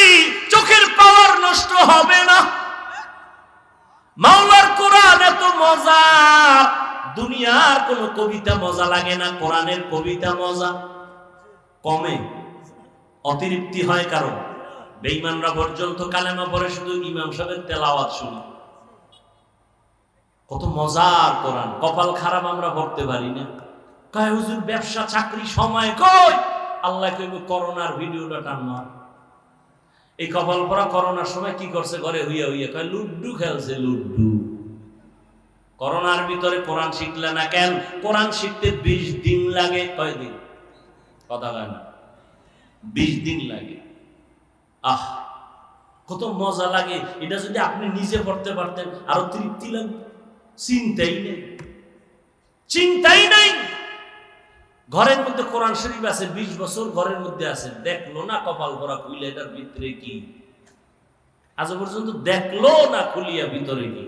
চোখের পাওয়ার নষ্ট হবে না। মাওলার কোরআন এত মজা, দুনিয়ার কোন কবিতা মজা লাগে না, কোরআনের কবিতা মজা। কমে, অতিরিক্তি হয় কারণ বেঈমানরা পর্যন্ত কালেমা পড়ে শুধু ইমাম সাহেবের তেলাওয়াত শুনে। কত মজার কোরআন, কপাল খারাপ আমরা পড়তে পারি না। কয় হুজুর ব্যবসা চাকরি সময় কই? আল্লাহ কইব করোনার ভিডিওটা টানমা। এই কপাল পরা করোনার সময় কি করছে? ঘরে হইয়া হইয়া কয় লুড্ডু খেলছে, লুড্ডু। করোনার ভিতরে কোরআন শিখলে না কেন? কোরআন শিখতে 20 দিন লাগে। কয় দিন? কথা হয় না, 20 দিন লাগে। আহ, কত মজা লাগে। এটা যদি আপনি নিজে পড়তে পারতেন আরো তৃপ্তি লাগবে। চিন্তাই নেই, চিন্তাই নাই। ঘরের মধ্যে কোরআন শরীফ আছে, 20 বছর ঘরের মধ্যে আছে, দেখলো না কপাল ভরা খুলে এটার ভিতরে কি, আজ পর্যন্ত দেখলো না খুলিয়া ভিতরে কি।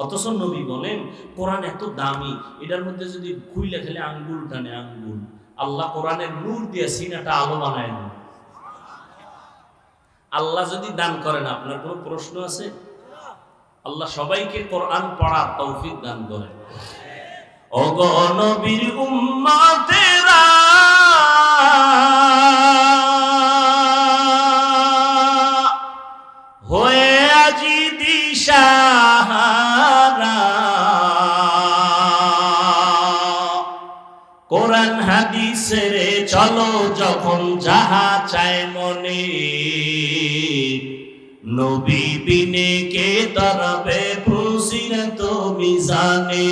অথচ নবী বলেন কোরআন এত দামি, এটার মধ্যে যদি খুইলে খেলে আঙ্গুল টানে আঙ্গুল। আল্লাহ কোরআনের নূর দিয়ে সিনাটা আলো বানায় না। আল্লাহ যদি দান করেন, আপনার কোনো প্রশ্ন আছে? আল্লাহ সবাইকে কোরআন পড়ার তৌফিক দান করেন। ওগো নবীর উম্মতেরা, হয়ে আজি দিশাহারা, কোরআন হাদিসের চলো যখন যাহা চায় মনে, নবী বিনে কে দাঁড়াবে ফুসিরত মিজানে,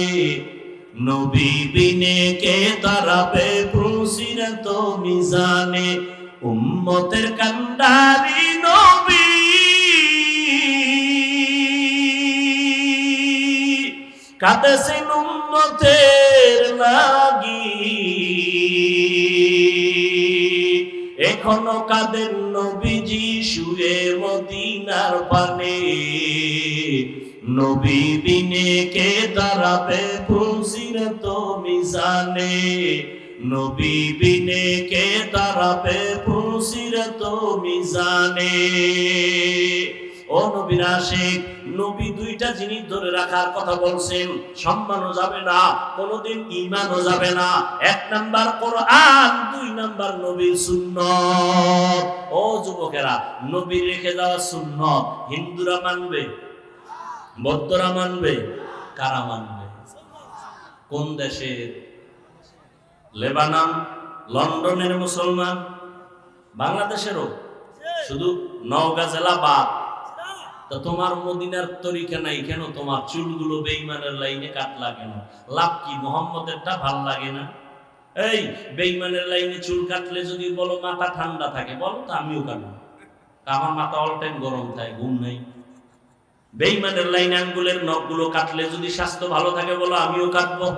নবী বিনে কে দাঁড়াবে ফুসিরত মিজানে। উম্মতের কান্ডারি নবী, কাঁদেছেন উম্মতের লাগি, এখনো কাঁদেন নবীজি শুয়ে মদিনার পানে, নবী বিনে কে দাঁড়াবে ফুলসিরাত মিজানে, নবী বিনে কে দাঁড়াবে ফুলসিরাত মিজানে। ও নবীর আশিক, নবী দুইটা জিনিস ধরে রাখার কথা বলছেন, সম্মানও যাবে না, কোনোদিন ঈমানও যাবে না। এক নাম্বার কোরআন, দুই নাম্বার নবীর সুন্নাত। ও যুবকেরা, নবীর রেখে যাওয়া সুন্নাত হিন্দুরা মানবে, বৌদ্ধরা মানবে, কারা মানবে? কোন দেশের? লেবানন, লন্ডনের মুসলমান, বাংলাদেশেরও, শুধু নওগাঁ জেলা বাদ। তা তোমার মদিনার তরিকা নাই কেন? তোমার চুলগুলো বেঈমানের লাইনে কাটলা কেন? লাভ কি? মোহাম্মদেরটা ভাল লাগে না? এই বেঈমানের লাইনে চুল কাটলে যদি বলো মাথা ঠান্ডা থাকে, বলো তো আমিও কাটবো। আমার মাথা অল টাইম গরম থাকে, ঘুম নেই। বেঈমানের লাইনে আঙ্গুলের নখগুলো কাটলে যদি স্বাস্থ্য ভালো থাকে, বলো আমিও কাটবো।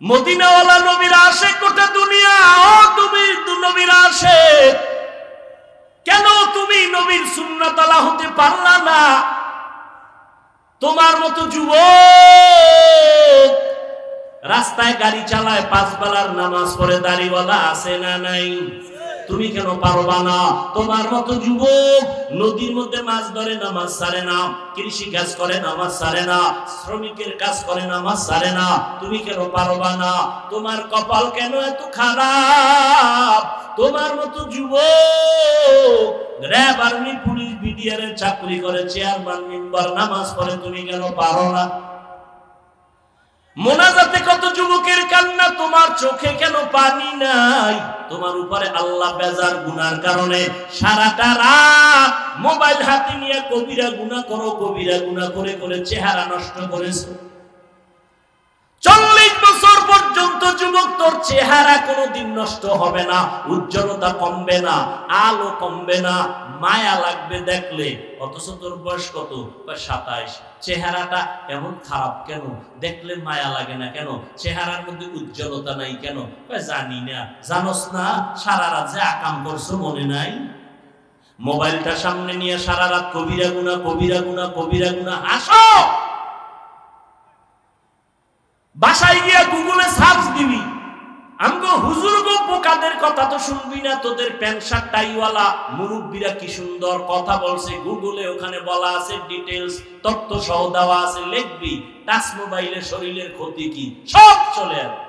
মদিনাওয়ালা নবীর আশিক গোটা দুনিয়া। ও তুমি নবীর আশিক, কেন তুমি নবীর সুন্নাতওয়ালা হতে পারলা না? তোমার মতো যুবক রাস্তায় গাড়ি চালায়, 5 বেলার নামাজ পড়ে, দাড়িওয়ালা আছে না নাই? তুমি কেন পারবা না? তোমার মতো যুবক নদীর মধ্যে মাছ ধরে, নামাজ ছাড়ে না, কৃষি কাজ করে, নামাজ ছাড়ে না, শ্রমিকের কাজ করে, নামাজ ছাড়ে না। তুমি কেন পারবা না? তোমার কপাল কেন এত খারাপ? তোমার মতো যুবক র‍্যাব, আর্মি, পুলিশ, বিডিআর এর চাকরি করে, চেয়ারম্যান, মেম্বার, নামাজ পড়ে, তুমি কেন পারো না? মোনাজাতে কত যুবকের কান্না, তোমার চোখে কেন পানি নাই? তোমার উপরে আল্লাহ বেজার গুনার কারণে সারাটা রাত মোবাইল হাতে নিয়ে কবিরা গুনাহ করো, কবিরা গুনাহ করে করে চেহারা নষ্ট করেছো। 40 বছর পর্যন্ত যুবক তোর চেহারা কোনোদিন নষ্ট হবে না, উজ্জ্বলতা কমবে না, আলো কমবে না, মায়া লাগবে দেখলে। অথচ তোর বয়স কত? 27। চেহারাটা এমন খারাপ কেন? দেখলে মায়া লাগে না কেন? চেহারার মধ্যে উজ্জ্বলতা নাই কেন? জানি না। জানোস না সারা রাত যে আকাম করছো, মনে নাই? মোবাইলটা সামনে নিয়ে সারা রাত কবিরা গুনাহ, কবিরা গুনাহ, কবিরা গুনাহ। আসো বাসায় গিয়া গুগলে সার্চ দিবি, আমগো হুজুর গো বোকাদের কথা তো শুনবি না। তোদের প্যান্ট শার্ট টাইওয়ালা মুরব্বীরা কি সুন্দর কথা বলছে, গুগলে ওখানে বলা আছে, ডিটেইলস তথ্য সহ দেওয়া আছে, লিখবি। টাচ মোবাইলে শরীরের ক্ষতি কি সব চলে আসে।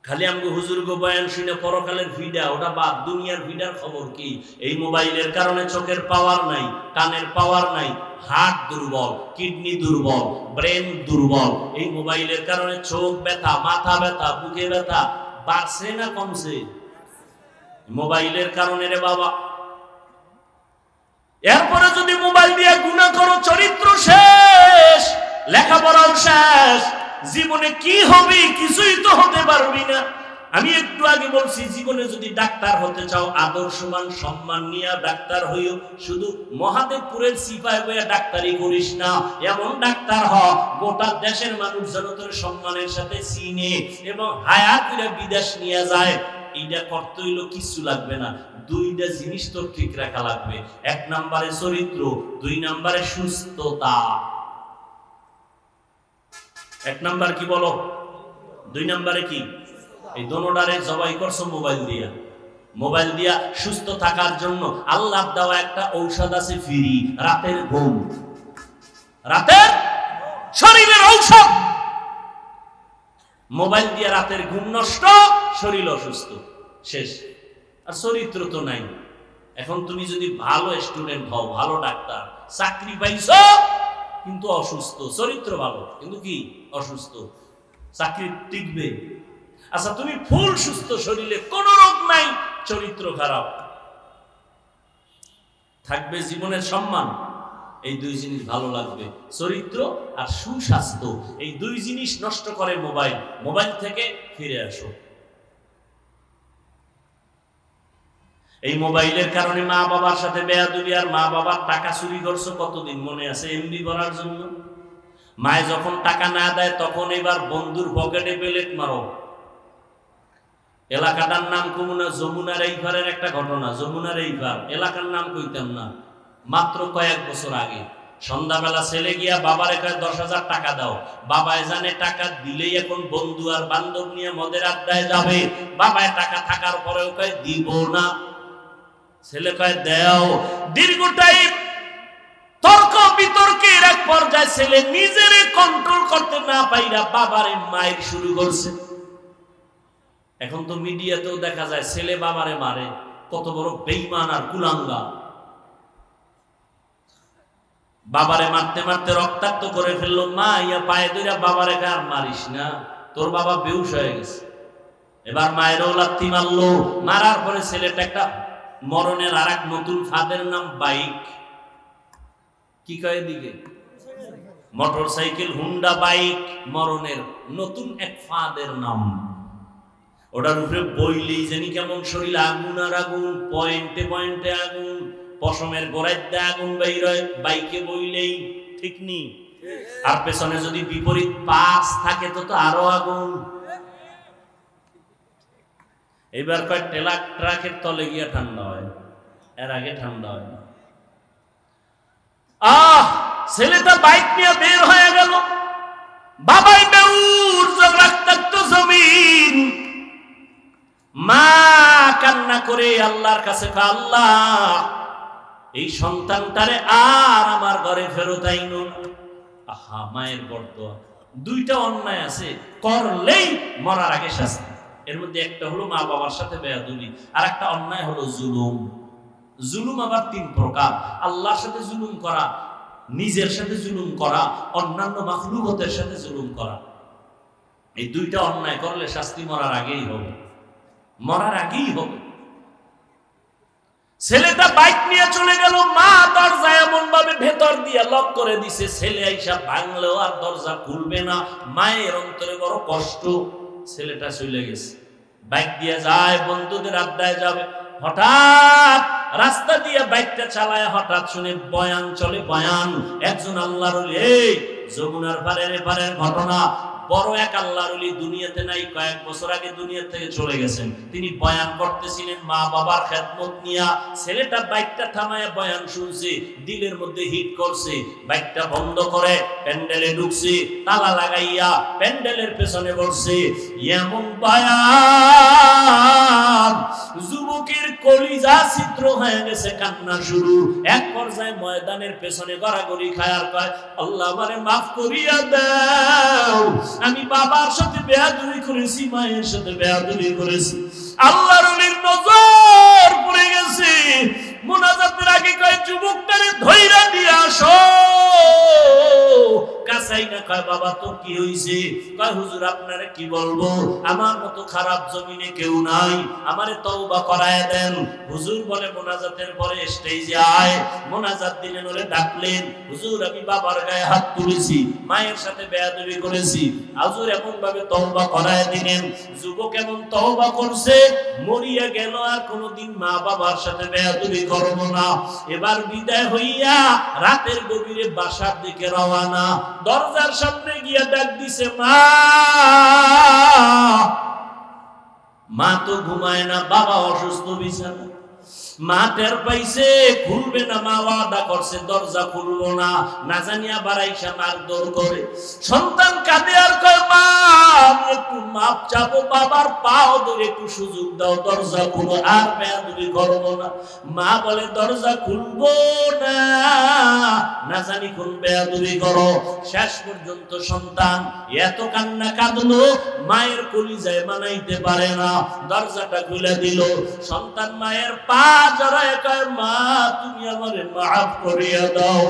খালি আমগো হুজুর গো বয়ান শুনে পরকালের ভিডা, ওটা বাদ। দুনিয়ার ভিডার খবর কি? এই মোবাইলের কারণে চোখের পাওয়ার নাই, কানের পাওয়ার নাই, হার্ট দুর্বল, কিডনি দুর্বল, ব্রেন দুর্বল। এই মোবাইলের কারণে চোখ ব্যথা, মাথা ব্যথা, বুকে ব্যথা বাড়ছে না কমছে? মোবাইলের কারণে রে বাবা। এরপরে যদি মোবাইল দিয়ে গুনাহ করো, চরিত্র শেষ, লেখাপড়াও শেষ, জীবনে কি হবে? কিছুই তো হতে পারবি না। আমি একটু আগে বলছি, জীবনে যদি ডাক্তার হতে চাও, আদর্শমান সম্মান নিয়ে ডাক্তার হইও। শুধু মহাদেবপুরের সিপাহি হয়ে ডাক্তারি করিস না। এমন ডাক্তার হ গোটা দেশের মানুষ যেন তোর সম্মানের সাথে চিনে এবং হায়া করে বিদেশ নিয়ে যায়। এইটা করতে হইলো কিছু লাগবে না, 2টা জিনিস তোর ঠিক রাখা লাগবে। 1 নম্বরে চরিত্র, 2 নম্বরে সুস্থতা। 1 নাম্বার কি বলো, 2 নম্বরে কি? এই দোনোটারে জবাই করছো মোবাইল দিয়া। মোবাইল দিয়া সুস্থ থাকার জন্য আল্লাহ দেওয়া একটা ঔষধ আছে ফ্রি, রাতের ঘুম। রাতের শরীরের ঔষধ। মোবাইল দিয়া রাতের ঘুম নষ্ট, শরীর অসুস্থ, শেষ। আর চরিত্র তো নাই। এখন তুমি যদি ভালো স্টুডেন্ট হও, ভালো ডাক্তার, চাকরি পাইছো কিন্তু অসুস্থ, চরিত্র ভালো কিন্তু কি অসুস্থ, চাকরি টিকবে? আচ্ছা তুমি ফুল সুস্থ, শরীরে কোনো রোগ নাই, চরিত্র খারাপ, থাকবে জীবনের সম্মান? এই 2 জিনিস ভালো লাগবে, চরিত্র আর সুস্বাস্থ্য। এই 2 জিনিস নষ্ট করে মোবাইল। মোবাইল থেকে ফিরে আসো। এই মোবাইলের কারণে মা বাবার সাথে বেয়াদবি, আর মা বাবার টাকা চুরি করছো কতদিন মনে আছে এমবি ভরার জন্য। মায়ে যখন টাকা না দেয় তখন এবার বন্ধুর পকেটে পেলেট মারো। এলাকাটার নাম কমুনা, যমুনার এই পারের একটা ঘটনা। যমুনার এই পার এলাকার নাম কইতাম না, মাত্র কয়েক বছর আগে সন্ধ্যাবেলা ছেলে গিয়া বাবার কয় 10,000 টাকা দাও। বাবায় জানে টাকা দিলেই এখন বন্ধু আর বান্ধব নিয়ে মদের আড্ডায় যাবে। বাবায় টাকা থাকার পরেও কয় দিব না, ছেলে কয় দেও। দীর্ঘ টাইম তর্ক বিতর্কের এক পর্যায়ে ছেলে নিজেরে কন্ট্রোল করতে না পাইরা বাবারে মায়ের শুরু করছে। এখন তো মিডিয়াতেও দেখা যায় ছেলে বাবারে মারে, কত বড় বেঈমান আর কুলাঙ্গা। বাবারে মারতে মারতে রক্তাক্ত করে ফেললো। মা ইয়া পায়ে ধরে বাবারে আর মারিস না, তোর বাবা বেহুশ হয়ে গেছে। এবার মায়েরও লাথি মারলো। মারার পরে ছেলেটা একটা মরণের আর এক নতুন ফাঁদের নাম বাইক। কি কয় দিকে মোটর সাইকেল, হুন্ডা বাইক, মরণের নতুন এক ফাঁদের নাম। ওটার উপরে বইলেই জানি কেমন শরীর আগুন আর আগুন, পয়েন্টে পয়েন্টে আগুন, পশমের গোড়াইতে আগুন বাইর হয় বাইকে বইলেই, ঠিক নি? আর পেছনে যদি বিপরীত পাশ থাকে তো আরো আগুন। এবার কয় ট্রাকের তলে গিয়া ঠান্ডা হয়, এর আগে ঠান্ডা হয় না। ছেলেটা বাইক নিয়ে বের হয়ে গেল। বাবাই বেউর রক্তাক্ত জমিন। মা কান্না করে আল্লাহর কাছে কয়, আল্লাহ এই সন্তানটারে আর আমার ঘরে ফেরত আইনো না। আহা, মায়ের বরদোয়া। দুইটা অন্যায় আছে, করলেই মরার আগে শাস্তি। এর মধ্যে একটা হলো মা বাবার সাথে বেয়াদবি, আর একটা অন্যায় হলো জুলুম। জুলুম আবার 3 প্রকার: আল্লাহর সাথে জুলুম করা, নিজের সাথে জুলুম করা, অন্যান্য মাখলুকতের সাথে জুলুম করা। এই দুইটা অন্যায় করলে শাস্তি মরার আগেই হবে, মরার আগেই হবে। ছেলেটা বাইক নিয়ে চলে গেল। মা দরজা এমন ভাবে ভেতর দিয়ে লক করে দিছে, ছেলে আইসা ভাঙলেও আর দরজা খুলবে না। মায়ের অন্তরে বড় কষ্ট। ছেলেটা চলে গেছে, বাইক দিয়ে যায়, বন্ধুদের আড্ডায় যাবে। হঠাৎ রাস্তা দিয়ে বাইকটা চালায়, হঠাৎ শুনে বয়ান চলে। বয়ান একজন আল্লাহর ওলি, এই যমুনার পারের এপারের ঘটনা। বড় এক আল্লাহর ওলি দুনিয়াতে নাই, কয়েক বছর আগে দুনিয়া থেকে চলে গেছেন। তিনি বয়ান করতেছিলেন মা বাবার খেদমত নিয়া। ছেলেটা বাইকটা থামায় বয়ান শুনছে, দিলের মধ্যে হিট করছে। বাইকটা বন্ধ করে প্যান্ডেলে ঢুকছে, তালা লাগাইয়া প্যান্ডেলের পেছনে বসছে। এমন বয়ান, যুবকের কলিজা ছিদ্র হয়ে গেছে, কান্না শুরু। এক পর্যায়ে ময়দানের পেছনে গড়াগড়ি খায় আর কয়, আল্লাহ আমারে মাফ করিয়া দাও, আমি বাবার সাথে বেয়াদবি করেছি, মায়ের সাথে বেয়াদবি করেছি। আল্লাহর ওলির নজর পড়ে গেছে। মুনাজাতের আগে কয়, যুবকটারে ধইরা নিয়ে আসো। কাছাই না, কয় বাবা তোর কি হইছে? কয় হুজুর আপনারে কি বলবো, আমার মতো খারাপ জমিনে কেউ নাই, আমারে তওবা করায় দেন। হুজুর বলে মুনাজাতের পরে স্টেজে আয়। মুনাজাত দিলেন, ওরে ডাকলেন। হুজুর আমি বাবার গায়ে হাত তুলেছি, মায়ের সাথে বেয়াদবি করেছি। হুজুর এমন ভাবে তওবা করায় দিলেন। যুবক এমন তওবা করছে, মরিয়া গেল, আর কোনোদিন মা বাবার সাথে বেয়াদবি করব না। এবার বিদায় হইয়া রাতের গভীরে বাসার দিকে রওনা। দরজার সামনে গিয়া ডাক দিছে, মা। মা তো ঘুমায় না, বাবা অসুস্থ বিছানা। মা টের পাইছে, খুলবে না। মা ওয়াদা করছে দরজা খুলবো না। না জানিয়া বাড়াইসা মার দৌড় করে। সন্তান কাঁদে আর কয়, মা আমি একটু মাপ চাবো, বাবার পাও ধরে একটু সুযোগ দাও, দরজা খুলো, আর বেয়াদবি করবো না। মা বলে দরজা খুলবো না, না জানি কোন বেয়াদবি করো। শেষ পর্যন্ত সন্তান এত কান্না কাঁদলো, মায়ের কলিজায় মানাইতে পারে না, দরজাটা খুলে দিল। সন্তান মায়ের পা জড়ায় কয়, মা তুমি আমারে মাফ করিয়া দাও।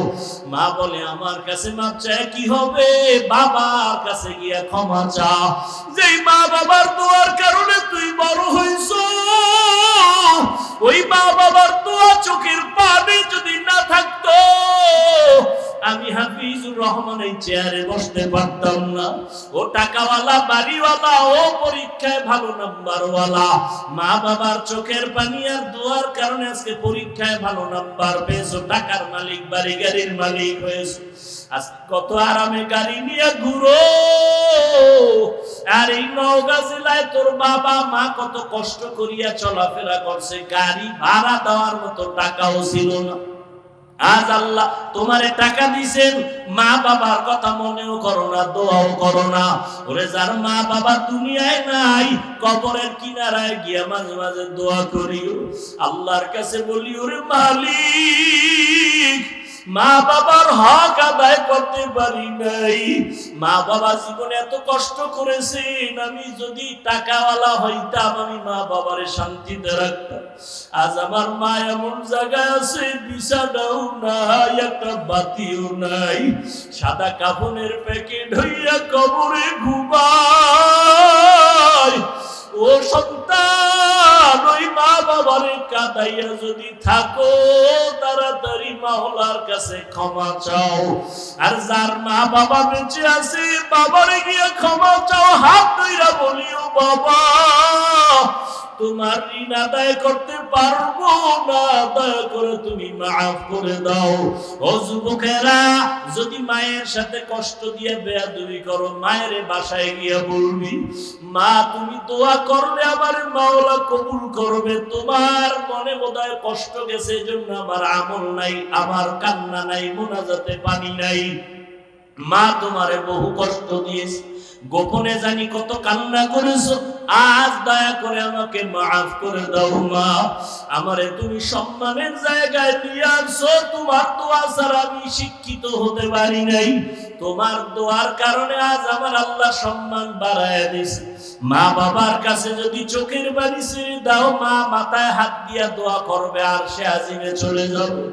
মা বলে আমার কাছে মাপ চাই কি হবে, বাবার কাছে গিয়া ক্ষমা চা। যেই মা বাবার দোয়ার কারণে তুই বড় হইছ, ওই মা বাবার দোয়া চোখের পানি যদি না থাকতো, আমি হাফিজুর রহমান এই চেয়ারে বসতে পারতাম না। ও টাকাওয়ালা, বাড়িওয়ালা, ও পরীক্ষায় ভালো নাম্বারওয়ালা, মা বাবার চোখের পানি আর দোয়ার কারণে আজকে পরীক্ষায় ভালো নাম্বার পেয়েছো, টাকার মালিক, বাড়ি গাড়ির মালিক হয়েছো। আজকে কত আরামে গাড়ি নিয়ে ঘুরো। আর এই নওগাঁ জেলায় তোর বাবা মা কত কষ্ট করিয়া চলাফেরা করছে, গাড়ি ভাড়া দেওয়ার মতো টাকাও ছিল না। আজ আল্লাহ তোমারে টাকা দিছেন, মা বাবার কথা মনেও করো না, দোয়াও করো না। ওরে যার মা বাবা দুনিয়ায় নাই, কবরের কিনারায় গিয়া মাঝে মাঝে দোয়া করিও, আল্লাহর কাছে বলি, ওরে মালিক, মা বাবার হক আদায় করতে পারি নাই, মা বাবা জীবনে এত কষ্ট করেছেন, আমি যদি টাকাওয়ালা হইতাম আমি মা বাবারে শান্তিতে রাখতাম। আজ আমার মা এমন জায়গায় আছে, বিছানাও নাই, একটা বাতিও নাই, সাদা কাফনের প্যাকেট হইয়া কবরে ঘুমায়। ও সন্তান, ওই মা বাবারে কাঁদাইয়া যদি থাকো, তাড়াতাড়ি মাওলার কাছে ক্ষমা চাও। আর যার মা বাবা বেঁচে আছে, বাবারে গিয়ে ক্ষমা চাও, হাত ধইরা বলিও, বাবা তোমার ঋণ আদায় করতে পারবো না, দয়া করে তুমি মাফ করে দাও। ও যুবকেরা, যদি মায়ের সাথে কষ্ট দিয়ে বেয়াদবি করো, মায়ের বাসায় গিয়ে বলবি, মা তুমি দোয়া করলে আমার মাওলা কবুল করবে, তোমার মনে বোধহয় কষ্ট গেছে, এজন্য আমার আমল নাই, আমার কান্না নাই, মোনাজাতে পানি নাই। মা তোমারে বহু কষ্ট দিয়েছে, গোপনে জানি কত কান্না করেছো, আজ দয়া করে আমাকে মাফ করে দাও মা। আমারে তুমি সম্মানের জায়গায় নিয়ে আসছো, তোমার দোয়া ছাড়া আমি শিক্ষিত হতে পারি নাই, তোমার দোয়ার কারণে আজ আমার আল্লাহ সম্মান বাড়ায় দিয়েছে। মা বাবার কাছে যদি চোখের পানি ছেড়ে দাও, মা মাথায় হাত দিয়া দোয়া করবে, আর সে আজিমে চলে যাবে।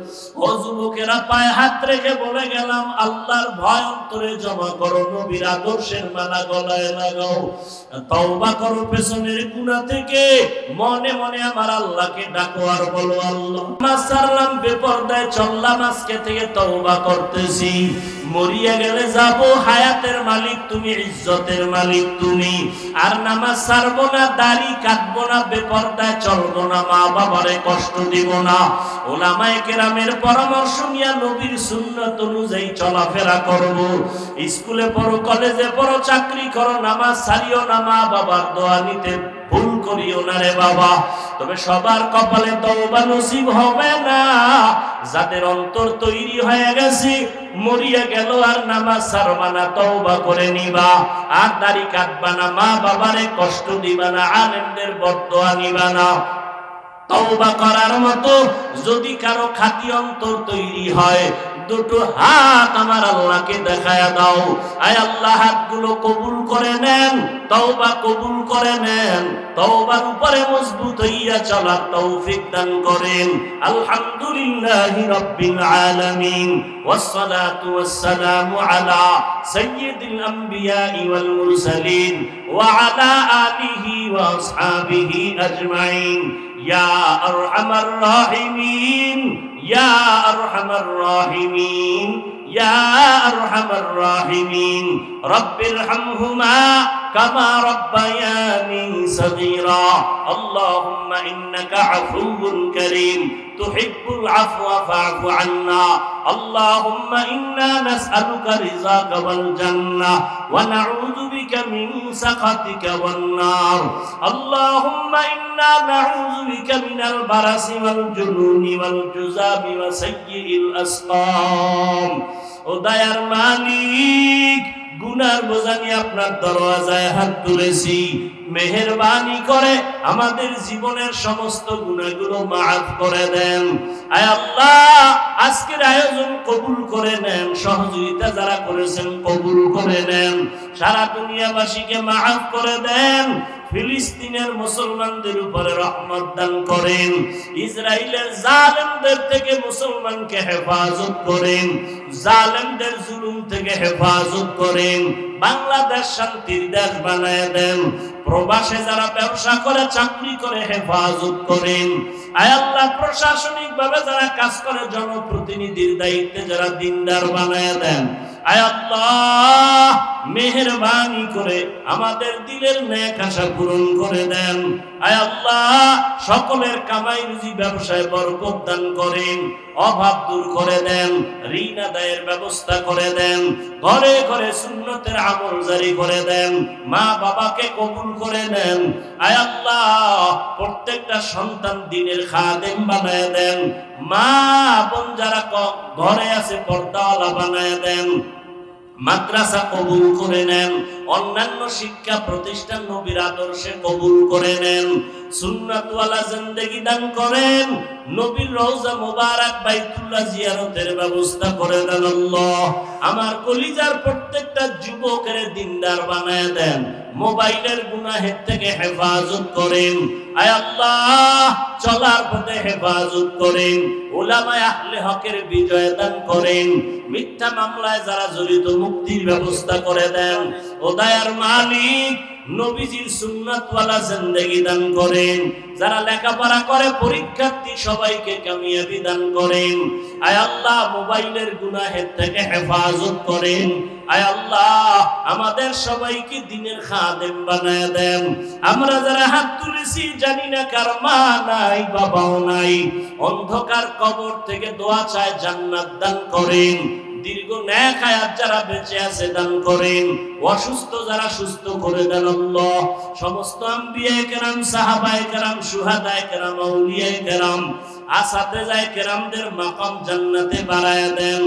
ও যুবকেরা, পায়ে হাত রেখে বলে গেলাম, আল্লাহর ভয় অন্তরে জমা করো, নবীর আদর্শের মালা গলায় লাগাও, তওবা করো পেছনের গুনাহ থেকে, মনে মনে আমার আল্লাহকে ডাকো আর বলো, আল্লাহ নামাজ ছাড়লাম, বেপরদায় চললাম, আজকে থেকে তওবা করতেছি, মরিয়া গেলে যাব, হায়াতের মালিক তুমি, ইজ্জতের মালিক তুমি। আর নামাজ ছাড়বো না, দাড়ি কাটবো না, বেপরদায় চলবো না, মা বাবারে কষ্ট দিব না। ওলামায়ে কেরামের পরামর্শ নিয়ে নবীর সুন্নাত অনুযায়ী চলাফেরা করব। স্কুলে পড়ো, কলেজে পড়ো, চাকরি করো, নামাজ ছাড়িও না, মা বাবার দোয়া নিতে ভুল করিও না রে বাবা। তবে সবার কপালে তওবা নসিব হবে না। যাদের অন্তর তৈরি হয়ে গেছে, মরিয়া গেল আর নামাজ ছাড়বা না, তওবা করে নিবা, আর দাড়ি কাটবা না, মা বাবারে কষ্ট দিবা না, আলেমদের বদদোয়া নিবা না। তওবা করার মতো যদি কারো খাঁটি অন্তর তৈরি হয়, দুটো হাত আমার আল্লাহকে দেখায়া দাও। আয় আল্লাহ, হাতগুলো কবুল করে নেন, তওবা কবুল করে নেন, তওবার উপরে মজবুত হইয়া চলার তৌফিক দান করেন। আলহামদুলিল্লাহি রাব্বিল আলামিন, ওয়াসসালাতু ওয়াসসালামু আলা সাইয়্যিদিল আমবিয়াই ওয়াল মুরসালিন ওয়া আলা আলিহি ওয়া আসহাবিহি আজমাইন। ইয়া আরহামার রাহিমিন, ইয়া আরহামার রাহিমিন, ইয়া আরহামার রাহিমিন। রব্বিরহামহুমা কামা রাব্বায়ানি সগীরা। আল্লাহুম্মা ইন্নাকা আফুউন কারীম, তুহিব্বুল আফওয়া ফা'ফু আন্না। আল্লাহুম্মা ইন্না নাসআলুকা রিযাকা ওয়াল জান্নাহ ওয়া নাউযু বিকা মিন সাখাতিকা ওয়ান নার। আল্লাহুম্মা ইন্না নাউযু বিকা মিনাল বারাসি ওয়াল জুনুনি ওয়াল জুযামি ওয়া সাইয়্যিল আসকাম। ও দয়ার মালিক, গুনার বোঝা নিয়ে আপনার দরওয়াজায় হাত তুলেছি, মেহেরবানি করে আমাদের জীবনের সমস্ত গুনাহগুলো মাফ করে দেন। আয় আল্লাহ, আজকের আয়োজন কবুল করে নেন, সহযোগিতা যারা করেছেন কবুল করে নেন, সারা দুনিয়াবাসীকে মাফ করে দেন। ফিলিস্তিনের মুসলমানদের উপরে রহমত দান করেন, ইসরায়েলের জালেমদের থেকে মুসলমানকে হেফাজত করেন, জালেমদের জুলুম থেকে হেফাজত করেন, বাংলাদেশ শান্তির দেশ বানায় দেন। প্রবাসে যারা ব্যবসা করে, চাকরি করে, হেফাজত করেন। আয় আল্লাহ, প্রশাসনিক ভাবে যারা কাজ করে, জনপ্রতিনিধির দায়িত্বে যারা দিনদার বানায় দেন। আয় আল্লাহ মেহেরবানি করে আমাদের দিলের নেক আশা পূরণ করে দেন। আয় আল্লাহ সকলের কামাই রুজি ব্যবসায় বরকত দান করেন, অভাব দূর করে দেন, ঋণ আদায়ের ব্যবস্থা করে দেন, ঘরে ঘরে সুন্নতের আমল জারি করে দেন, মা বাবাকে কবুল করে নেন। আয় আল্লাহ প্রত্যেকটা সন্তান দ্বীনের খাদেম বানায় দেন, মা বোন যারা ঘরে আছে পর্দাওয়ালা বানায় দেন, মাদ্রাসা কবুল করে নেন, অন্যান্য শিক্ষা প্রতিষ্ঠান নবীর আদর্শে কবুল করে নেন, সুন্নাতওয়ালা জিন্দেগি দান করেন, নবীর রওজা মুবারক বাইতুল্লাহ জিয়ারতের ব্যবস্থা করে দেন। আল্লাহ আমার কলিজার প্রত্যেকটা যুবকের দিনদার বানায় দেন, মোবাইলের গুনাহের থেকে হেফাজত করেন। আয় আল্লাহ চলার পথে হেফাজত করেন, উলামায়ে আহলে হকের বিজয় দান করেন, মিথ্যা মামলায় যারা জড়িত মুক্তির ব্যবস্থা করে দেন। ও দয়ার মালিক নবীজির সুন্নাতওয়ালা জিন্দেগি দান করেন, যারা লেখাপড়া করে পরীক্ষার্থী সবাইকে কামিয়াবি দান করেন। আয় আল্লাহ মোবাইলের গুনাহের থেকে হেফাজত করেন। আয় আল্লাহ আমাদের সবাইকে দ্বীনের খাদেম বানায় দেন। আমরা যারা হাত তুলেছি জানি না কার মা নাই বাবাও নাই, অন্ধকার কবর থেকে দোয়া চায় জান্নাত দান করেন, দীর্ঘ নেক হায়াত যারা বেঁচে আছে দান করেন, অসুস্থ যারা সুস্থ করে দেন। আল্লাহ সমস্ত আম্বিয়ায়ে কেরাম, সাহাবায়ে কেরাম, শুহাদায়ে কেরাম, আউলিয়ায়ে কেরাম, আসাতেজায়ে কেরামদের মাকাম জান্নাতে বাড়ায়া দেন।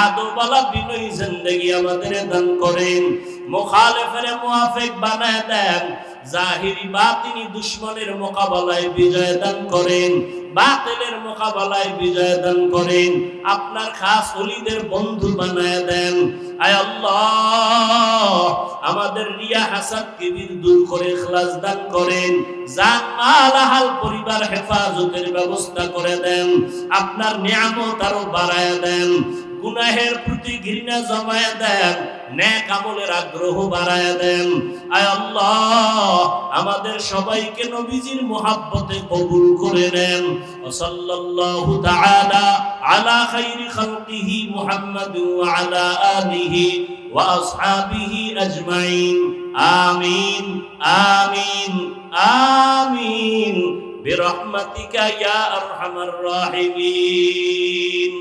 আদবওয়ালা বিনয়ী জিন্দেগি আমাদের দান করেন, মুখালিফের মুওয়াফিক বানায় দেন, জাহিরি বাতিনি দুশমনের মোকাবেলায় বিজয় দান করেন, বাতিলের মোকাবেলায় বিজয় দান করেন, আপনার খাস ওলিদের বন্ধু বানায় দেন। আয় আল্লাহ আমাদের রিয়া হাসাদ কিবির দূর করে ইখলাস দান করেন, জান মাল আহাল পরিবার হেফাজতের ব্যবস্থা করে দেন, আপনার নিয়ামত আরো বাড়ায় দেন, গুনাহের প্রতি ঘৃণা জমায় দেন, নেক আমলের আগ্রহ বাড়ায় দেন। আয় আল্লাহ আমাদের সবাইকে নবীজির মুহাব্বতে কবুল করে নেন। সাল্লাল্লাহু তাআলা আলা খাইরি খালকিহি মুহাম্মাদ ওয়া আলা আলিহি ওয়া আসহাবিহি আজমাইন। আমিন আমিন আমিন বিরহমাতিকা ইয়া আরহামার রাহিমিন।